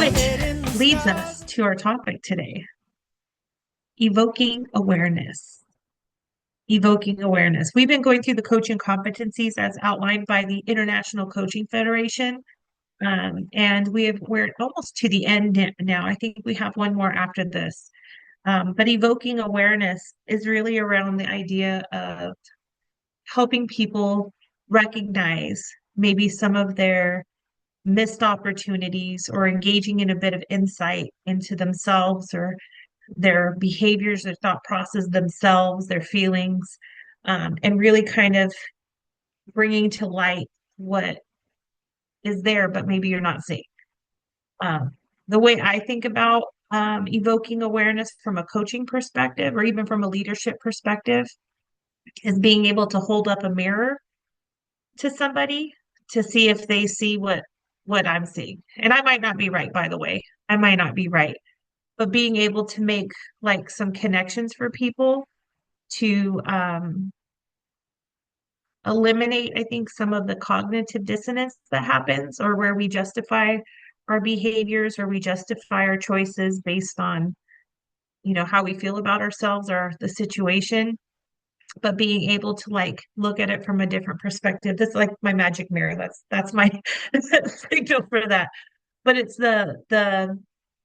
Which leads us to our topic today, evoking awareness. Evoking awareness. We've been going through the coaching competencies as outlined by the International Coaching Federation. And we're almost to the end now. I think we have one more after this. But evoking awareness is really around the idea of helping people recognize maybe some of their missed opportunities or engaging in a bit of insight into themselves or their behaviors, their thought process themselves, their feelings, and really kind of bringing to light what is there, but maybe you're not seeing. Um, the way I think about evoking awareness from a coaching perspective or even from a leadership perspective is being able to hold up a mirror to somebody to see if they see what I'm seeing. And I might not be right, by the way. I might not be right, but being able to make like some connections for people to eliminate, I think, some of the cognitive dissonance that happens, or where we justify our behaviors or we justify our choices based on, how we feel about ourselves or the situation. But being able to like look at it from a different perspective. That's like my magic mirror. That's my signal for that. But it's the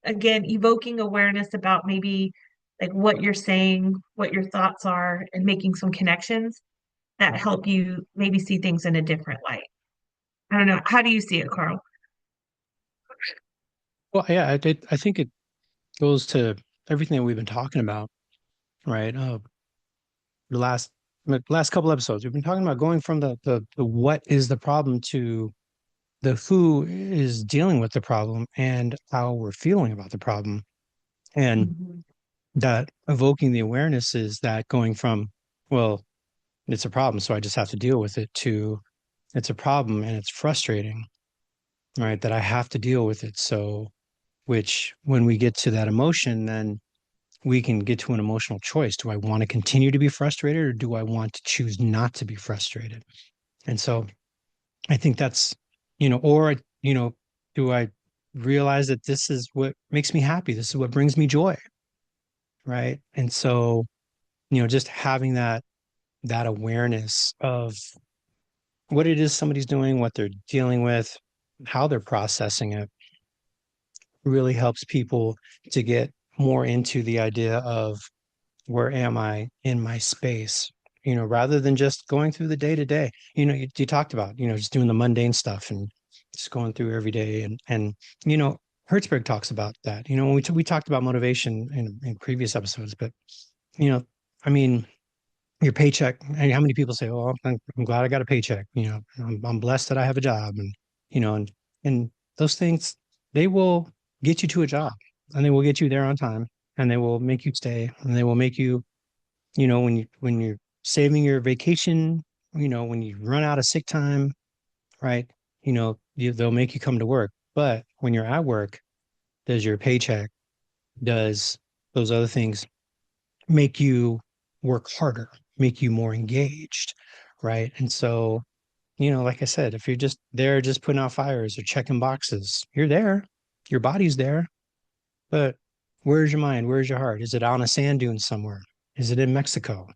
again evoking awareness about maybe like what you're saying, what your thoughts are, and making some connections that help you maybe see things in a different light. I don't know. How do you see it, Carl? Well, yeah, I think it goes to everything that we've been talking about, right? The last couple episodes, we've been talking about going from the what is the problem to the who is dealing with the problem and how we're feeling about the problem. And Mhm. that evoking the awareness is that going from, well, it's a problem, so I just have to deal with it, to it's a problem and it's frustrating, right? That I have to deal with it. So, which when we get to that emotion, then we can get to an emotional choice. Do I want to continue to be frustrated, or do I want to choose not to be frustrated? And so I think that's, or, do I realize that this is what makes me happy? This is what brings me joy. Right. And so, just having that awareness of what it is somebody's doing, what they're dealing with, how they're processing it really helps people to get more into the idea of where am I in my space, rather than just going through the day to day. You talked about, just doing the mundane stuff and just going through every day. And, you know, Hertzberg talks about that, when we talked about motivation in previous episodes, but, you know, I mean, your paycheck, and how many people say, oh, I'm glad I got a paycheck, I'm blessed that I have a job. And, and those things, they will get you to a job, and they will get you there on time, and they will make you stay, and they will make you, when you're saving your vacation, when you run out of sick time, right? They'll make you come to work. But when you're at work, does your paycheck, does those other things make you work harder, make you more engaged, right? And so, like I said, if you're just there just putting out fires or checking boxes, you're there, your body's there, but where's your mind? Where's your heart? Is it on a sand dune somewhere? Is it in Mexico?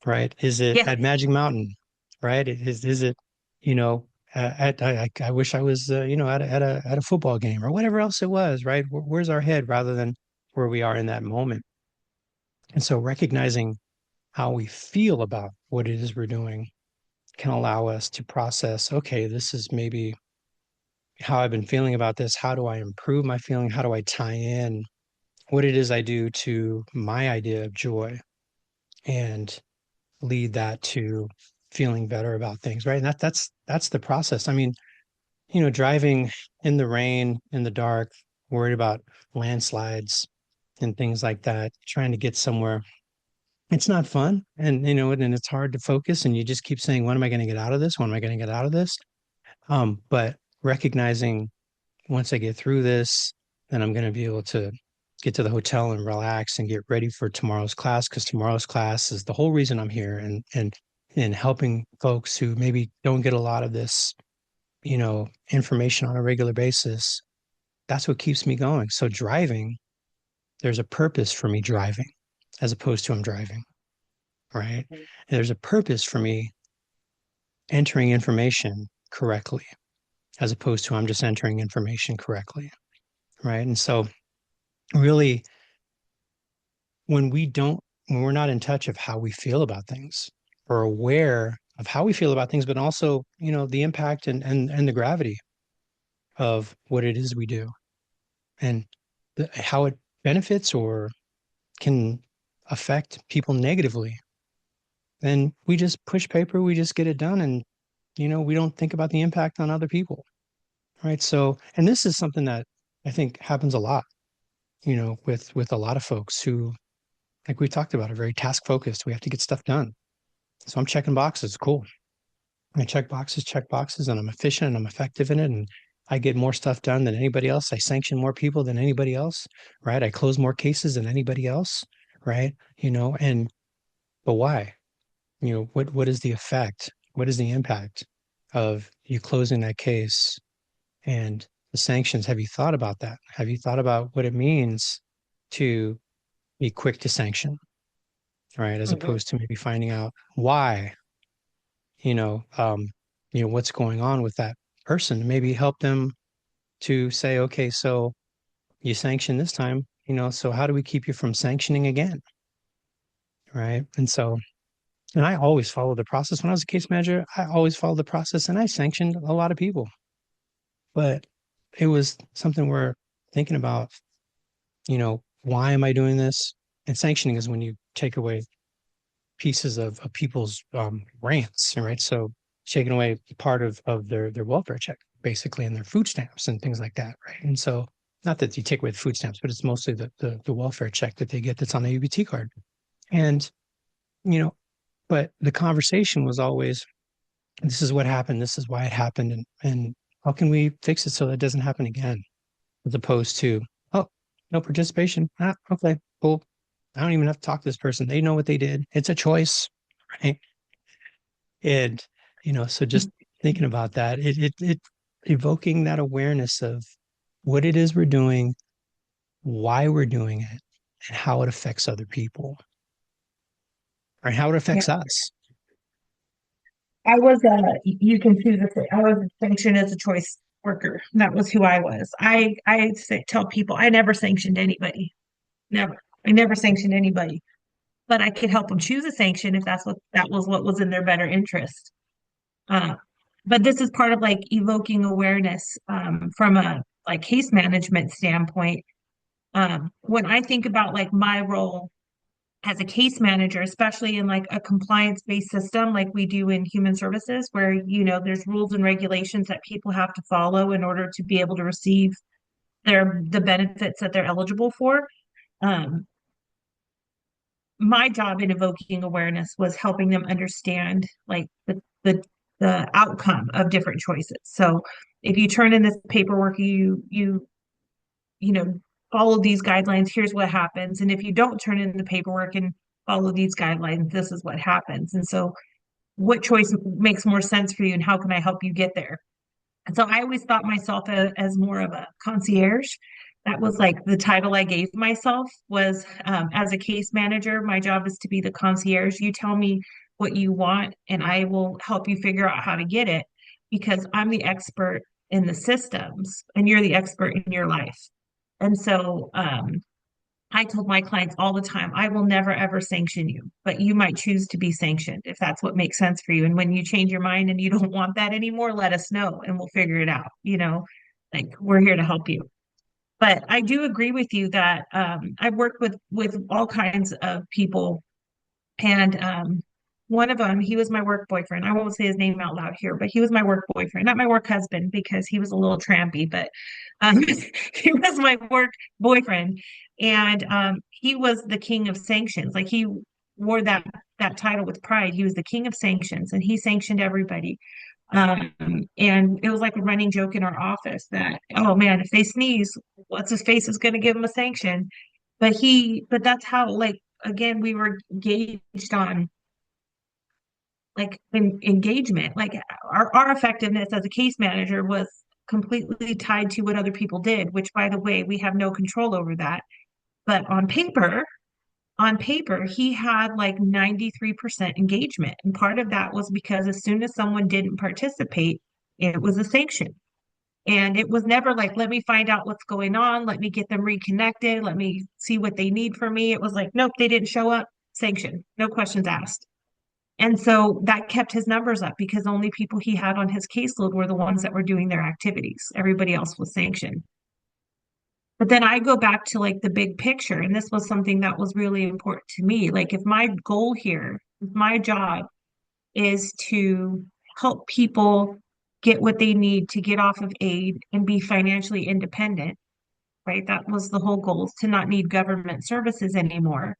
Right? Is it Yeah. at Magic Mountain? Right? Is it, you know, I wish I was, at a football game or whatever else it was, right? Where's our head rather than where we are in that moment? And so recognizing how we feel about what it is we're doing can allow us to process, okay, this is maybe how I've been feeling about this. How do I improve my feeling? How do I tie in what it is I do to my idea of joy and lead that to feeling better about things, right? And that's the process. I mean, driving in the rain, in the dark, worried about landslides and things like that, trying to get somewhere. It's not fun. And and it's hard to focus, and you just keep saying, when am I going to get out of this? When am I going to get out of this? But recognizing, once I get through this, then I'm going to be able to get to the hotel and relax and get ready for tomorrow's class, because tomorrow's class is the whole reason I'm here. And helping folks who maybe don't get a lot of this, information on a regular basis. that's what keeps me going. So driving, there's a purpose for me driving as opposed to I'm driving, right? And there's a purpose for me entering information correctly as opposed to I'm just entering information correctly, right? And so really when we don't when we're not in touch of how we feel about things or aware of how we feel about things, but also, the impact and the gravity of what it is we do and how it benefits or can affect people negatively, then we just push paper, we just get it done, and we don't think about the impact on other people, right? So, and this is something that I think happens a lot, with a lot of folks who, like we talked about, are very task focused. We have to get stuff done. So I'm checking boxes. Cool. I check boxes, and I'm efficient and I'm effective in it. And I get more stuff done than anybody else. I sanction more people than anybody else, right? I close more cases than anybody else, right? But why? What is the effect? What is the impact of you closing that case and the sanctions? Have you thought about that? Have you thought about what it means to be quick to sanction, right? As Mhm. opposed to maybe finding out why, you know, um, what's going on with that person, maybe help them to say, okay, so you sanction this time, so how do we keep you from sanctioning again? Right. And I always followed the process. When I was a case manager, I always followed the process and I sanctioned a lot of people. But it was something where thinking about, why am I doing this? And sanctioning is when you take away pieces of people's rants, right? So taking away part of their welfare check, basically, and their food stamps and things like that, right? And so, not that you take away the food stamps, but it's mostly the welfare check that they get that's on the UBT card. And you know, but the conversation was always, "This is what happened. This is why it happened, and how can we fix it so that it doesn't happen again?" As opposed to, "Oh, no participation. Ah, okay, cool. I don't even have to talk to this person. They know what they did. It's a choice, right?" And, so just thinking about that, it evoking that awareness of what it is we're doing, why we're doing it, and how it affects other people, or how it Yeah. affects us. I was you can choose I was sanctioned as a choice worker. That was who I was. Tell people I never sanctioned anybody. Never. I never sanctioned anybody. But I could help them choose a sanction if that was what was in their better interest. Uh, but this is part of like evoking awareness from a like case management standpoint. When I think about like my role as a case manager, especially in like a compliance-based system like we do in human services, where there's rules and regulations that people have to follow in order to be able to receive the benefits that they're eligible for. Um, my job in evoking awareness was helping them understand like the outcome of different choices. So if you turn in this paperwork, you know follow these guidelines, here's what happens. And if you don't turn in the paperwork and follow these guidelines, this is what happens. And so what choice makes more sense for you and how can I help you get there? And so I always thought myself as more of a concierge. That was like the title I gave myself was as a case manager, my job is to be the concierge. You tell me what you want and I will help you figure out how to get it because I'm the expert in the systems and you're the expert in your life. And so I told my clients all the time, I will never ever sanction you, but you might choose to be sanctioned if that's what makes sense for you. And when you change your mind and you don't want that anymore, let us know and we'll figure it out. Like we're here to help you. But I do agree with you that I've worked with all kinds of people and one of them, he was my work boyfriend. I won't say his name out loud here, but he was my work boyfriend, not my work husband because he was a little trampy, but he was my work boyfriend. And he was the king of sanctions. Like he wore that title with pride. He was the king of sanctions and he sanctioned everybody. Um, and it was like a running joke in our office that, oh man, if they sneeze, what's his face is going to give him a sanction. But that's how, like, again, we were gauged on like engagement. Like our effectiveness as a case manager was completely tied to what other people did, which by the way, we have no control over that. But on paper, he had like 93% engagement. And part of that was because as soon as someone didn't participate, it was a sanction. And it was never like, let me find out what's going on, let me get them reconnected, let me see what they need from me. It was like, nope, they didn't show up, sanction, no questions asked. And so that kept his numbers up because only people he had on his caseload were the ones that were doing their activities. Everybody else was sanctioned. But then I go back to like the big picture, and this was something that was really important to me. Like, if my goal here, if my job is to help people get what they need to get off of aid and be financially independent, right? That was the whole goal, is to not need government services anymore.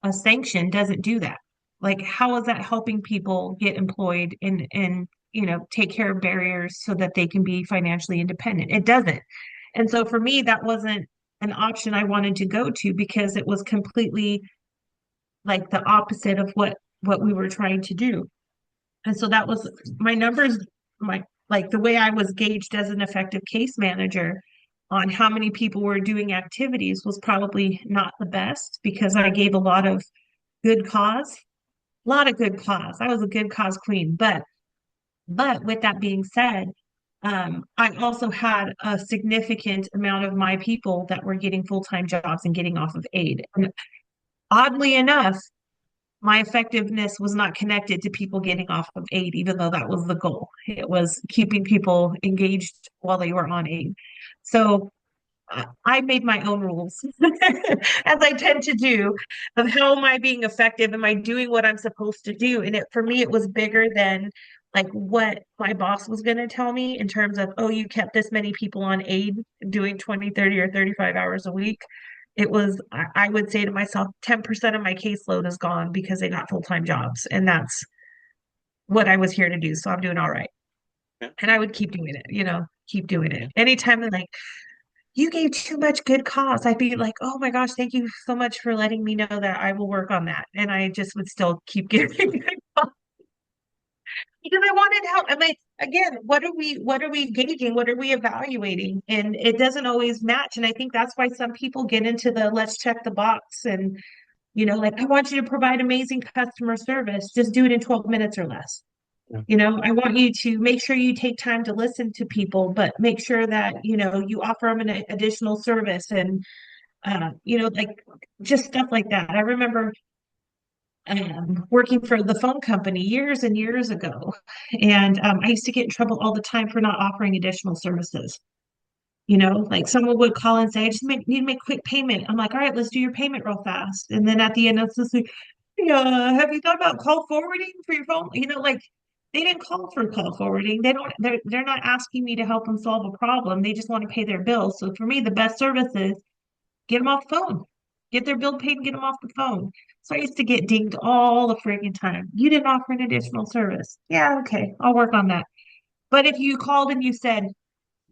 A sanction doesn't do that. Like, how is that helping people get employed and take care of barriers so that they can be financially independent? It doesn't. And so for me, that wasn't an option I wanted to go to because it was completely like the opposite of what we were trying to do. And so that was my numbers, my like the way I was gauged as an effective case manager on how many people were doing activities was probably not the best because I gave a lot of good cause, a lot of good cause. I was a good cause queen. But with that being said, I also had a significant amount of my people that were getting full-time jobs and getting off of aid. And oddly enough, my effectiveness was not connected to people getting off of aid, even though that was the goal. It was keeping people engaged while they were on aid. So I made my own rules, as I tend to do, of how am I being effective? Am I doing what I'm supposed to do? And for me, it was bigger than like what my boss was going to tell me in terms of, oh, you kept this many people on aid doing 20, 30, or 35 hours a week. It was, I would say to myself, 10% of my caseload is gone because they got full-time jobs. And that's what I was here to do. So I'm doing all right. Yeah. And I would keep doing it, keep doing it. Yeah. Anytime they're like, you gave too much good cause. I'd be like, oh my gosh, thank you so much for letting me know that I will work on that. And I just would still keep giving good cause because I wanted help. I mean, again, what are we gauging? What are we evaluating? And it doesn't always match. And I think that's why some people get into the let's check the box and like I want you to provide amazing customer service. Just do it in 12 minutes or less. Yeah. I want you to make sure you take time to listen to people, but make sure that, you offer them an additional service and, like just stuff like that. I remember working for the phone company years and years ago, and I used to get in trouble all the time for not offering additional services. Like someone would call and say, I just need to make quick payment. I'm like, all right, let's do your payment real fast. And then at the end, it's just like, yeah, have you thought about call forwarding for your phone? Like they didn't call for call forwarding. They're not asking me to help them solve a problem. They just want to pay their bills. So for me, the best service is get them off the phone. Get their bill paid and get them off the phone. So I used to get dinged all the freaking time. You didn't offer an additional service. Yeah, okay, I'll work on that. But if you called and you said,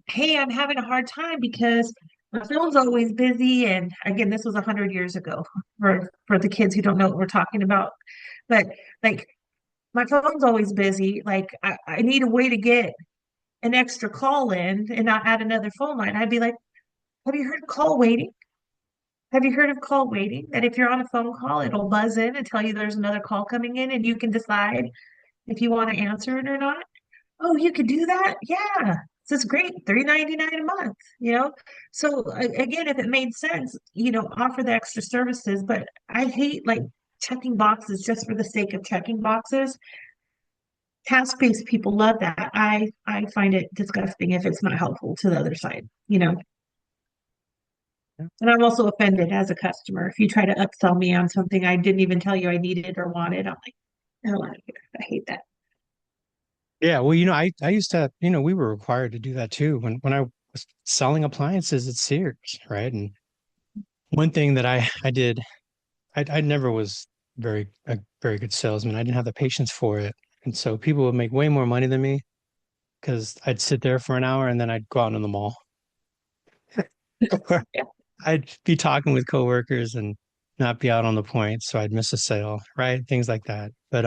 hey, I'm having a hard time because my phone's always busy. And again, this was 100 years ago for the kids who don't know what we're talking about. But like my phone's always busy. Like I need a way to get an extra call in and not add another phone line. I'd be like, have you heard of call waiting? Have you heard of call waiting? That if you're on a phone call, it'll buzz in and tell you there's another call coming in and you can decide if you want to answer it or not. Oh, you could do that? Yeah. This is great. $3.99 a month. So again, if it made sense, offer the extra services, but I hate like checking boxes just for the sake of checking boxes. Task-based people love that. I find it disgusting if it's not helpful to the other side. Yeah. And I'm also offended as a customer. If you try to upsell me on something I didn't even tell you I needed or wanted, I'm like, hell out of here. I hate that. Yeah, well, I used to, we were required to do that too when I was selling appliances at Sears, right? And one thing that I did, I never was a very good salesman. I didn't have the patience for it. And so people would make way more money than me because I'd sit there for an hour and then I'd go out in the mall. Or Yeah. I'd be talking with coworkers and not be out on the point, so I'd miss a sale, right? Things like that. But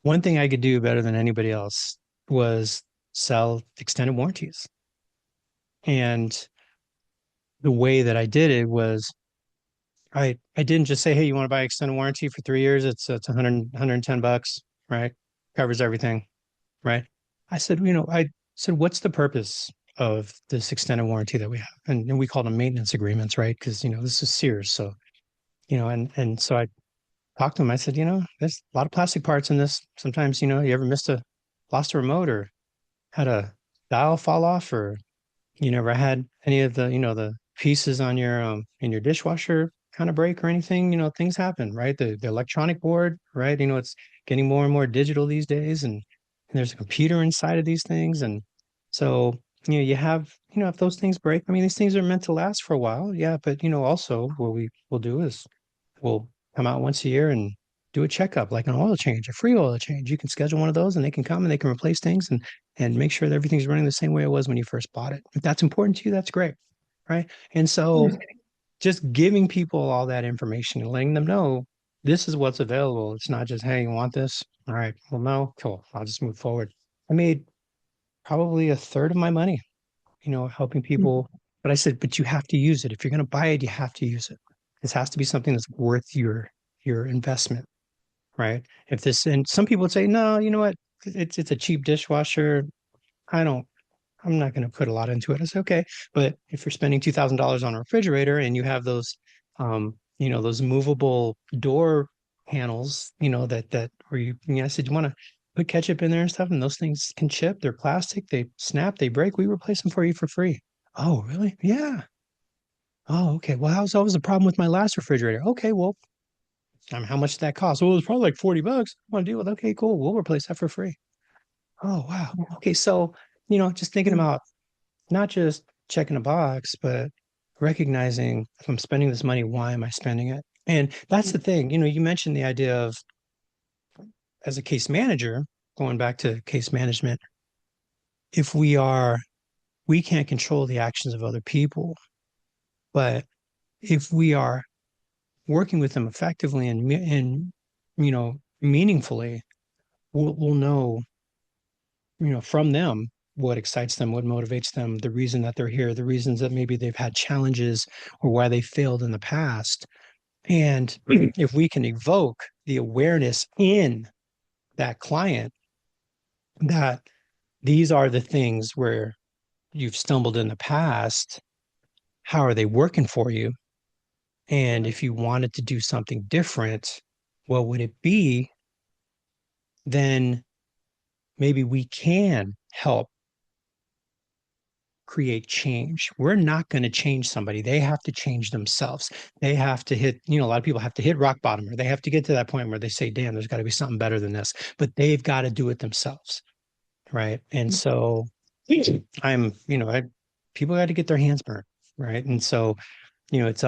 one thing I could do better than anybody else was sell extended warranties. And the way that I did it was I didn't just say, hey, you want to buy extended warranty for 3 years? It's 110 bucks, right? Covers everything, right? I said, I said, what's the purpose of this extended warranty that we have? And we call them maintenance agreements, right? Because, this is Sears. So, and so I talked to him. I said, there's a lot of plastic parts in this. Sometimes, you ever lost a remote or had a dial fall off, or you never had any of the pieces on your in your dishwasher kind of break or anything. Things happen, right? The electronic board, right? It's getting more and more digital these days, and there's a computer inside of these things. And so, you have, if those things break, I mean, these things are meant to last for a while. Yeah, but also what we will do is we'll come out once a year and do a checkup, like an oil change, a free oil change. You can schedule one of those and they can come and they can replace things and make sure that everything's running the same way it was when you first bought it. If that's important to you, that's great. Right. And so just giving people all that information and letting them know this is what's available. It's not just, hey, you want this? All right. Well, no, cool. I'll just move forward. I made probably a third of my money, helping people. But I said, but you have to use it. If you're going to buy it, you have to use it. This has to be something that's worth your investment, right? If this, and some people would say, no, you know what? It's a cheap dishwasher. I don't, I'm not going to put a lot into it. I say, okay, but if you're spending $2,000 on a refrigerator and you have those movable door panels, that where I said, you want to put ketchup in there and stuff, and those things can chip. They're plastic. They snap. They break. We replace them for you for free. Oh, really? Yeah. Oh, okay. Well, how's always the problem with my last refrigerator? Okay, well, how much did that cost? Well, it was probably like 40 bucks. I want to deal with. Okay, cool. We'll replace that for free. Oh, wow. Okay, so just thinking about not just checking a box, but recognizing if I'm spending this money, why am I spending it? And that's the thing. You mentioned the idea of, as a case manager, going back to case management, if we can't control the actions of other people, but if we are working with them effectively and meaningfully, we'll know, from them what excites them, what motivates them, the reason that they're here, the reasons that maybe they've had challenges or why they failed in the past. And if we can evoke the awareness in that client that these are the things where you've stumbled in the past, how are they working for you? And if you wanted to do something different, what would it be? Then maybe we can help create change. We're not going to change somebody. They have to change themselves. They have to hit, a lot of people have to hit rock bottom, or they have to get to that point where they say, damn, there's got to be something better than this, but they've got to do it themselves. Right. And so I'm, people got to get their hands burnt. Right. And so, it's,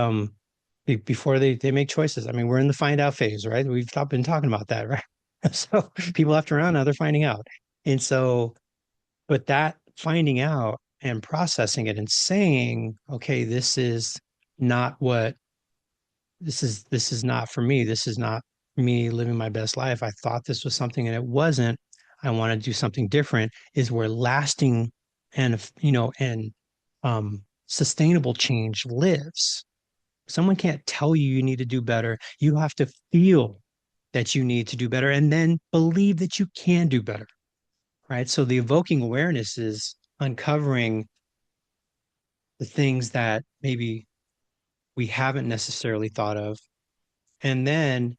before they make choices. I mean, we're in the find out phase, right? We've been talking about that, right? So people after around now they're finding out. And so, but that finding out and processing it and saying, okay, not what this is not for me. This is not me living my best life. I thought this was something and it wasn't. I want to do something different, is where lasting and sustainable change lives. Someone can't tell you need to do better. You have to feel that you need to do better and then believe that you can do better. Right. So the evoking awareness is uncovering the things that maybe we haven't necessarily thought of. And then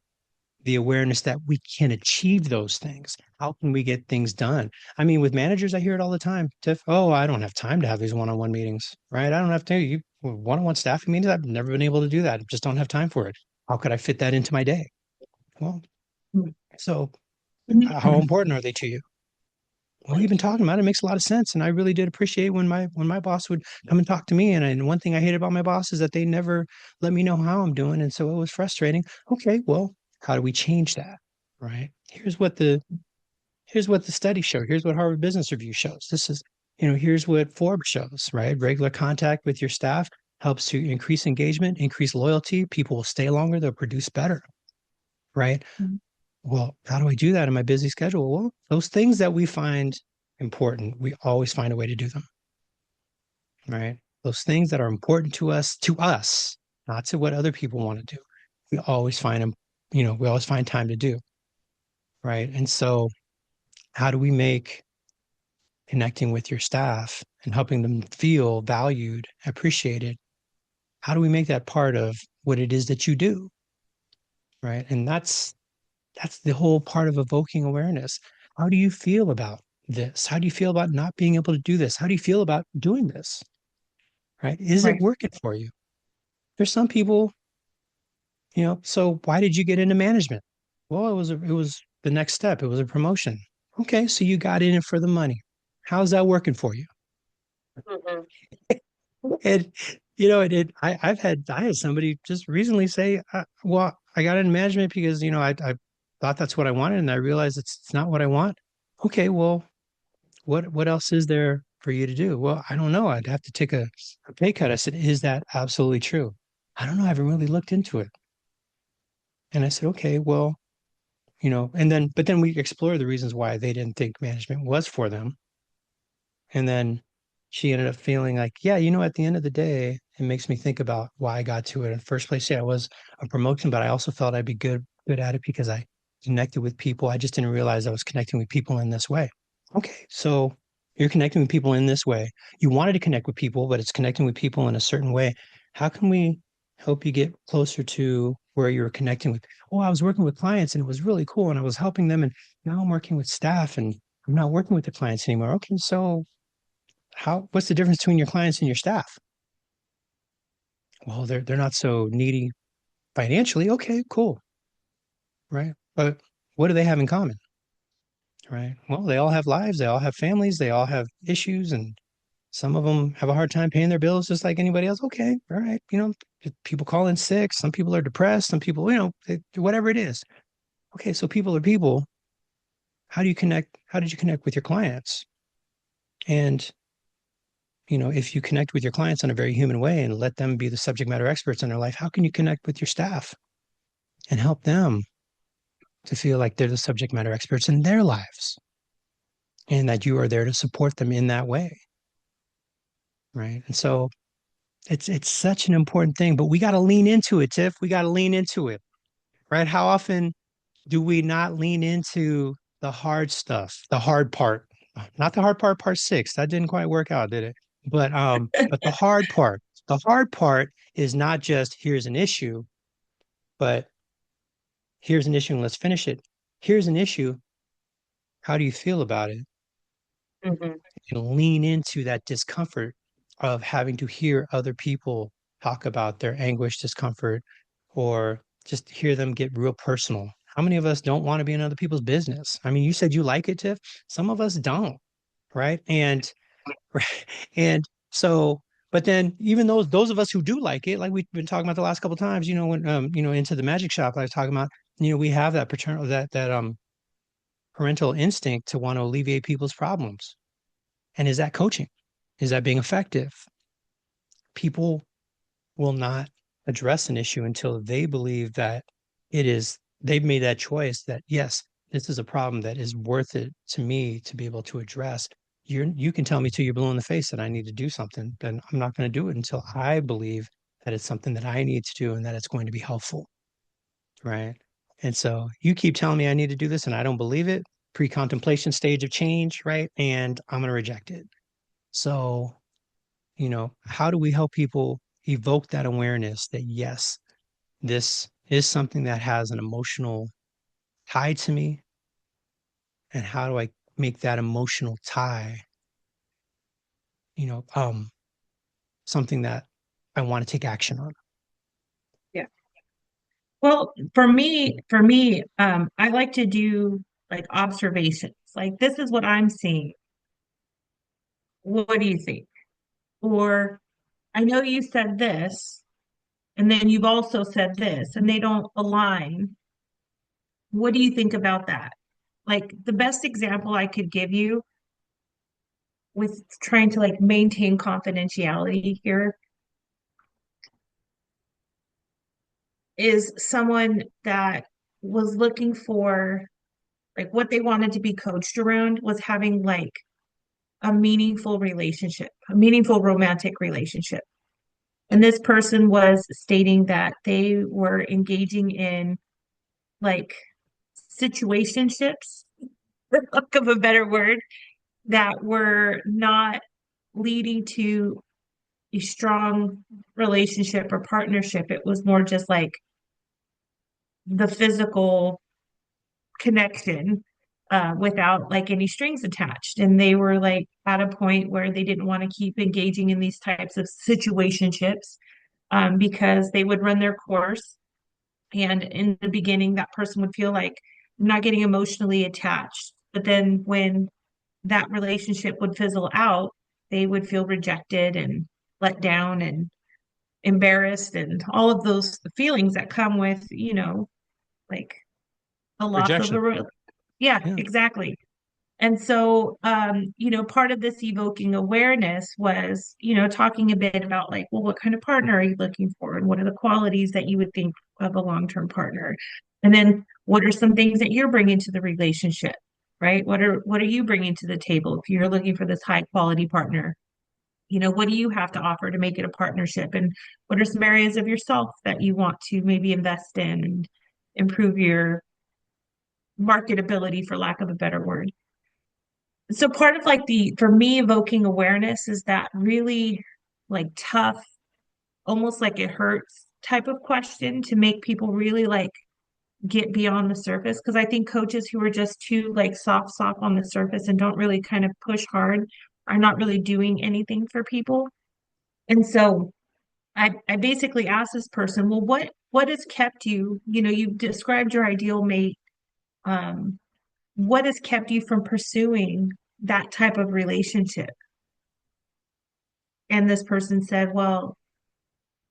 the awareness that we can achieve those things. How can we get things done? I mean, with managers, I hear it all the time. Tiff, oh, I don't have time to have these one-on-one meetings, right? I don't have to. You one-on-one staffing meetings, I've never been able to do that. I just don't have time for it. How could I fit that into my day? Well, so how important are they to you? Well, we've been talking about it. It makes a lot of sense, and I really did appreciate when my boss would come and talk to me. And one thing I hated about my boss is that they never let me know how I'm doing, and so it was frustrating. Okay, well, how do we change that? Right? Here's what the studies show. Here's what Harvard Business Review shows. This is, here's what Forbes shows. Right? Regular contact with your staff helps to increase engagement, increase loyalty. People will stay longer. They'll produce better. Right? Well, how do I do that in my busy schedule? Well, those things that we find important, we always find a way to do them, right? Those things that are important to us, not to what other people want to do. We always find them, we always find time to do, right? And so, how do we make connecting with your staff and helping them feel valued, appreciated? How do we make that part of what it is that you do, right? And that's the whole part of evoking awareness. How do you feel about this? How do you feel about not being able to do this? How do you feel about doing this? Right? Is it Right. working for you? There's some people, so why did you get into management? Well, it was the next step. It was a promotion. Okay, so you got in it for the money. How's that working for you? Mhm. And I had somebody just recently say, well, I got into management because I thought that's what I wanted, and I realized it's not what I want. Okay, well, what else is there for you to do? Well, I don't know. I'd have to take a pay cut. I said, is that absolutely true? I don't know. I haven't really looked into it. And I said, okay, well, but then we explored the reasons why they didn't think management was for them. And then she ended up feeling like, yeah, at the end of the day, it makes me think about why I got to it in the first place. Yeah, it was a promotion, but I also felt I'd be good at it because I connected with people. I just didn't realize I was connecting with people in this way. Okay, so you're connecting with people in this way. You wanted to connect with people, but it's connecting with people in a certain way. How can we help you get closer to where you're connecting with? Oh, I was working with clients and it was really cool and I was helping them, and now I'm working with staff and I'm not working with the clients anymore. Okay, so what's the difference between your clients and your staff? Well, they're not so needy financially. Okay, cool. Right. But what do they have in common? Right. Well, they all have lives, they all have families, they all have issues, and some of them have a hard time paying their bills just like anybody else. Okay, all right. People call in sick, some people are depressed, some people, whatever it is. Okay, so people are people. How do you connect? How did you connect with your clients? And if you connect with your clients in a very human way and let them be the subject matter experts in their life, how can you connect with your staff and help them to feel like they're the subject matter experts in their lives and that you are there to support them in that way? Right. And so it's such an important thing, but we got to lean into it, Tiff. We got to lean into it. Right. How often do we not lean into the hard stuff, the hard part? Not the hard part, part six. That didn't quite work out, did it? But the hard part. The hard part is not just here's an issue, but here's an issue and let's finish it. Here's an issue. How do you feel about it? Mhm. And lean into that discomfort of having to hear other people talk about their anguish, discomfort, or just hear them get real personal. How many of us don't want to be in other people's business? I mean, you said you like it, Tiff. Some of us don't, right? And right, and so, but then even those of us who do like it, like we've been talking about the last couple of times, when into the magic shop, I was talking about, we have that paternal that parental instinct to want to alleviate people's problems. And is that coaching? Is that being effective? People will not address an issue until they believe that they've made that choice that, yes, this is a problem that is worth it to me to be able to address. You can tell me till you're blue in the face that I need to do something, then I'm not going to do it until I believe that it's something that I need to do and that it's going to be helpful. Right. And so you keep telling me I need to do this and I don't believe it, pre-contemplation stage of change, right? And I'm going to reject it. So, how do we help people evoke that awareness that, yes, this is something that has an emotional tie to me? And how do I make that emotional tie, you know, um, something that I want to take action on? Yeah. Well, for me, I like to do like observations. Like, this is what I'm seeing. What do you think? Or I know you said this, and then you've also said this, and they don't align. What do you think about that? Like, the best example I could give you with trying to like maintain confidentiality here is someone that was looking for like what they wanted to be coached around was having like a meaningful relationship, a meaningful romantic relationship. And this person was stating that they were engaging in like situationships, for lack of a better word, that were not leading to a strong relationship or partnership. It was more just like the physical connection without like any strings attached. And they were like at a point where they didn't want to keep engaging in these types of situationships because they would run their course. And in the beginning, that person would feel like I'm not getting emotionally attached. But then when that relationship would fizzle out, they would feel rejected and let down and embarrassed and all of those feelings that come with, like a loss of Rejection. yeah, Yeah. exactly. And so, part of this evoking awareness was, talking a bit about like, well, what kind of partner are you looking for? And what are the qualities that you would think of a long-term partner? And then what are some things that you're bringing to the relationship, right? What are you bringing to the table if you're looking for this high quality partner? What do you have to offer to make it a partnership? And what are some areas of yourself that you want to maybe invest in and improve your marketability, for lack of a better word? So part of like for me, evoking awareness is that really like tough, almost like it hurts type of question to make people really like get beyond the surface. Because I think coaches who are just too like soft on the surface and don't really kind of push hard are not really doing anything for people. And so I basically asked this person, well, what has kept you, you've described your ideal mate. Um, what has kept you from pursuing that type of relationship? And this person said, well,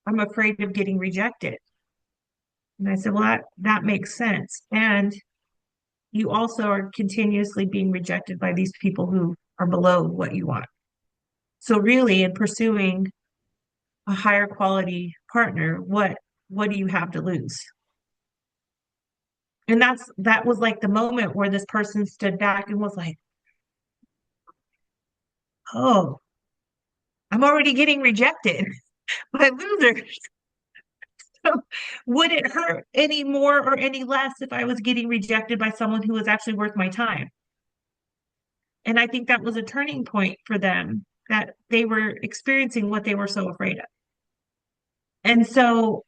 I'm afraid of getting rejected. And I said, well, that makes sense. And you also are continuously being rejected by these people who are below what you want. So really, in pursuing a higher quality partner, what do you have to lose? And that was like the moment where this person stood back and was like, oh, I'm already getting rejected by losers. So would it hurt any more or any less if I was getting rejected by someone who was actually worth my time? And I think that was a turning point for them, that they were experiencing what they were so afraid of. And so,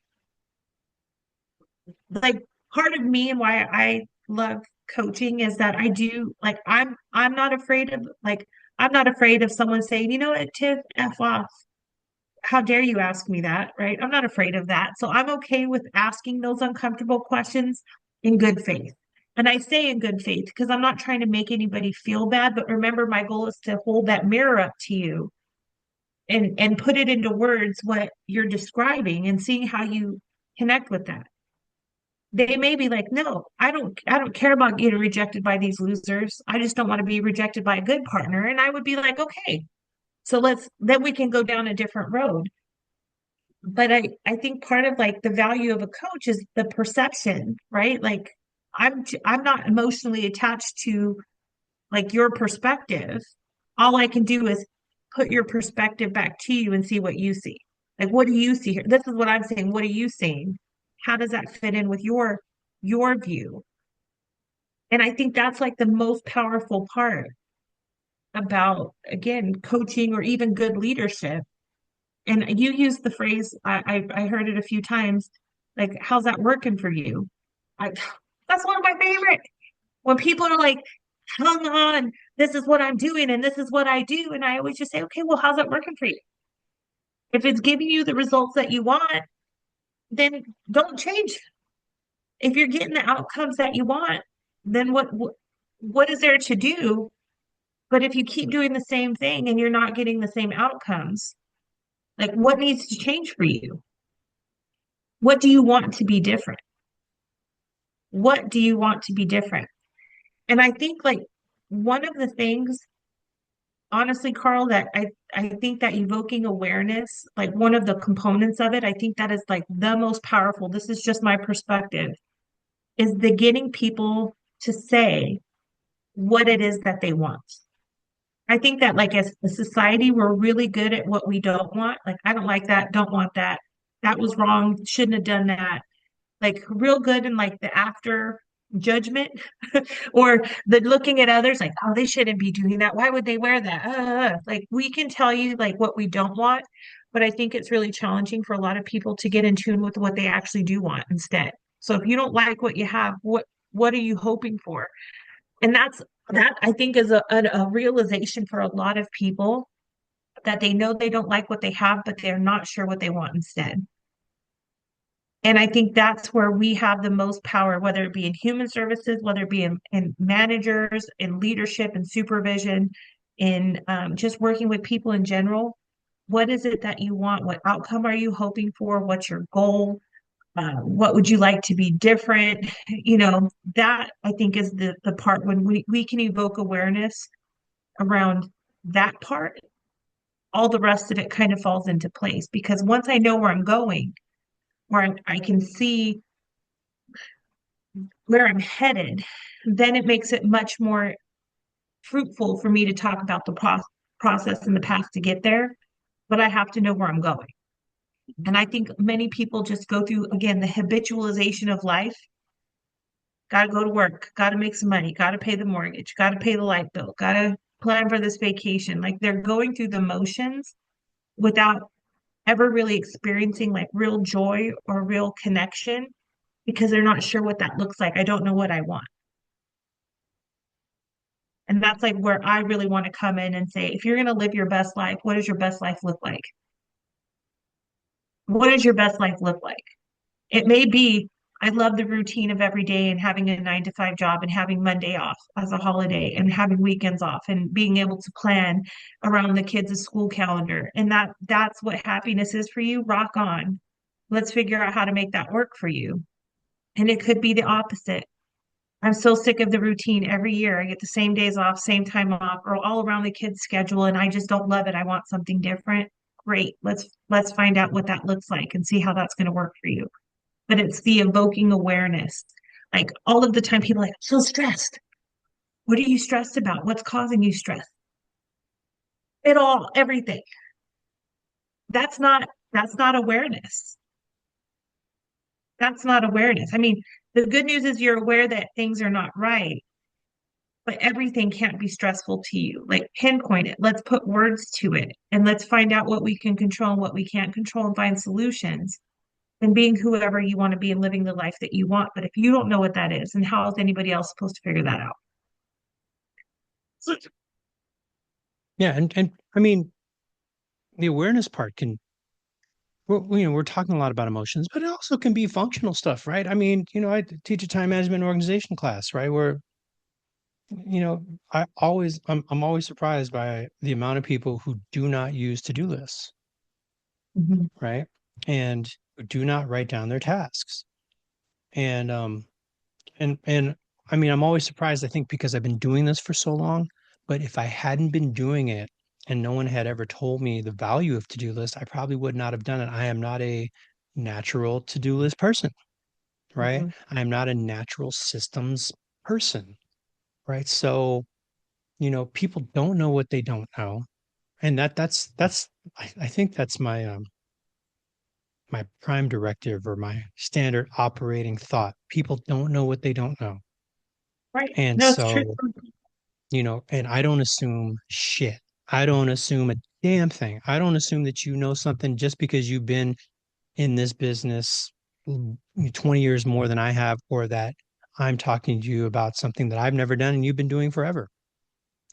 like, part of me and why I love coaching is that I do like I'm not afraid of I'm not afraid of someone saying, you know what, Tiff, F off. How dare you ask me that, right? I'm not afraid of that. So I'm okay with asking those uncomfortable questions in good faith. And I say in good faith because I'm not trying to make anybody feel bad, but remember my goal is to hold that mirror up to you and put it into words what you're describing and seeing how you connect with that. They may be like, no, I don't care about getting rejected by these losers. I just don't want to be rejected by a good partner. And I would be like, okay, so then we can go down a different road. But I think part of like the value of a coach is the perception, right? Like I'm not emotionally attached to like your perspective. All I can do is put your perspective back to you and see what you see. Like what do you see here? This is what I'm saying. What are you seeing? How does that fit in with your view? And I think that's like the most powerful part about, again, coaching or even good leadership. And you used the phrase, I heard it a few times, like, how's that working for you? I, that's one of my favorite. When people are like, hang on, this is what I'm doing and this is what I do. And I always just say, okay, well, how's that working for you? If it's giving you the results that you want, then don't change. If you're getting the outcomes that you want, then what is there to do? But if you keep doing the same thing and you're not getting the same outcomes, like what needs to change for you? What do you want to be different? What do you want to be different? And I think like one of the things, honestly, Carl, that I think that evoking awareness, like one of the components of it, I think that is like the most powerful. This is just my perspective, is the getting people to say what it is that they want. I think that like as a society, we're really good at what we don't want. Like, I don't like that, don't want that. That was wrong, shouldn't have done that. Like real good in like the after judgment or the looking at others like, oh, they shouldn't be doing that. Why would they wear that? Like we can tell you like what we don't want, but I think it's really challenging for a lot of people to get in tune with what they actually do want instead. So if you don't like what you have, what are you hoping for? And that I think is a realization for a lot of people that they know they don't like what they have, but they're not sure what they want instead. And I think that's where we have the most power, whether it be in human services, whether it be in managers, in leadership and supervision, in just working with people in general. What is it that you want? What outcome are you hoping for? What's your goal? What would you like to be different? That I think is the part when we can evoke awareness around that part, all the rest of it kind of falls into place because once I know where I'm going, I can see where I'm headed, then it makes it much more fruitful for me to talk about the process and the path to get there. But I have to know where I'm going. And I think many people just go through, again, the habitualization of life. Got to go to work, got to make some money, got to pay the mortgage, got to pay the light bill, got to plan for this vacation. Like they're going through the motions without ever really experiencing like real joy or real connection because they're not sure what that looks like. I don't know what I want. And that's like where I really want to come in and say, if you're going to live your best life, what does your best life look like? What does your best life look like? It may be, I love the routine of every day and having a 9 to 5 job and having Monday off as a holiday and having weekends off and being able to plan around the kids' school calendar. And that's what happiness is for you. Rock on. Let's figure out how to make that work for you. And it could be the opposite. I'm so sick of the routine every year. I get the same days off, same time off, or all around the kids' schedule, and I just don't love it. I want something different. Great. Let's find out what that looks like and see how that's going to work for you. But it's the evoking awareness. Like all of the time, people are like, I'm so stressed. What are you stressed about? What's causing you stress? Everything. That's not awareness. That's not awareness. I mean, the good news is you're aware that things are not right, but everything can't be stressful to you. Like pinpoint it. Let's put words to it and let's find out what we can control and what we can't control and find solutions and being whoever you want to be and living the life that you want. But if you don't know what that is, and how is anybody else supposed to figure that out? Yeah, and I mean, the awareness part can we're talking a lot about emotions, but it also can be functional stuff, right? I mean, I teach a time management organization class, right? Where, I'm always surprised by the amount of people who do not use to-do lists, Mhm. right? And who do not write down their tasks. And and I mean, I'm always surprised, I think, because I've been doing this for so long. But if I hadn't been doing it and no one had ever told me the value of to-do list, I probably would not have done it. I am not a natural to-do list person, right? Mhm. I am not a natural systems person, right? So, people don't know what they don't know. And that's I think that's my prime directive or my standard operating thought. People don't know what they don't know. Right. And No, it's true. so, and I don't assume shit. I don't assume a damn thing. I don't assume that you know something just because you've been in this business 20 years more than I have, or that I'm talking to you about something that I've never done and you've been doing forever.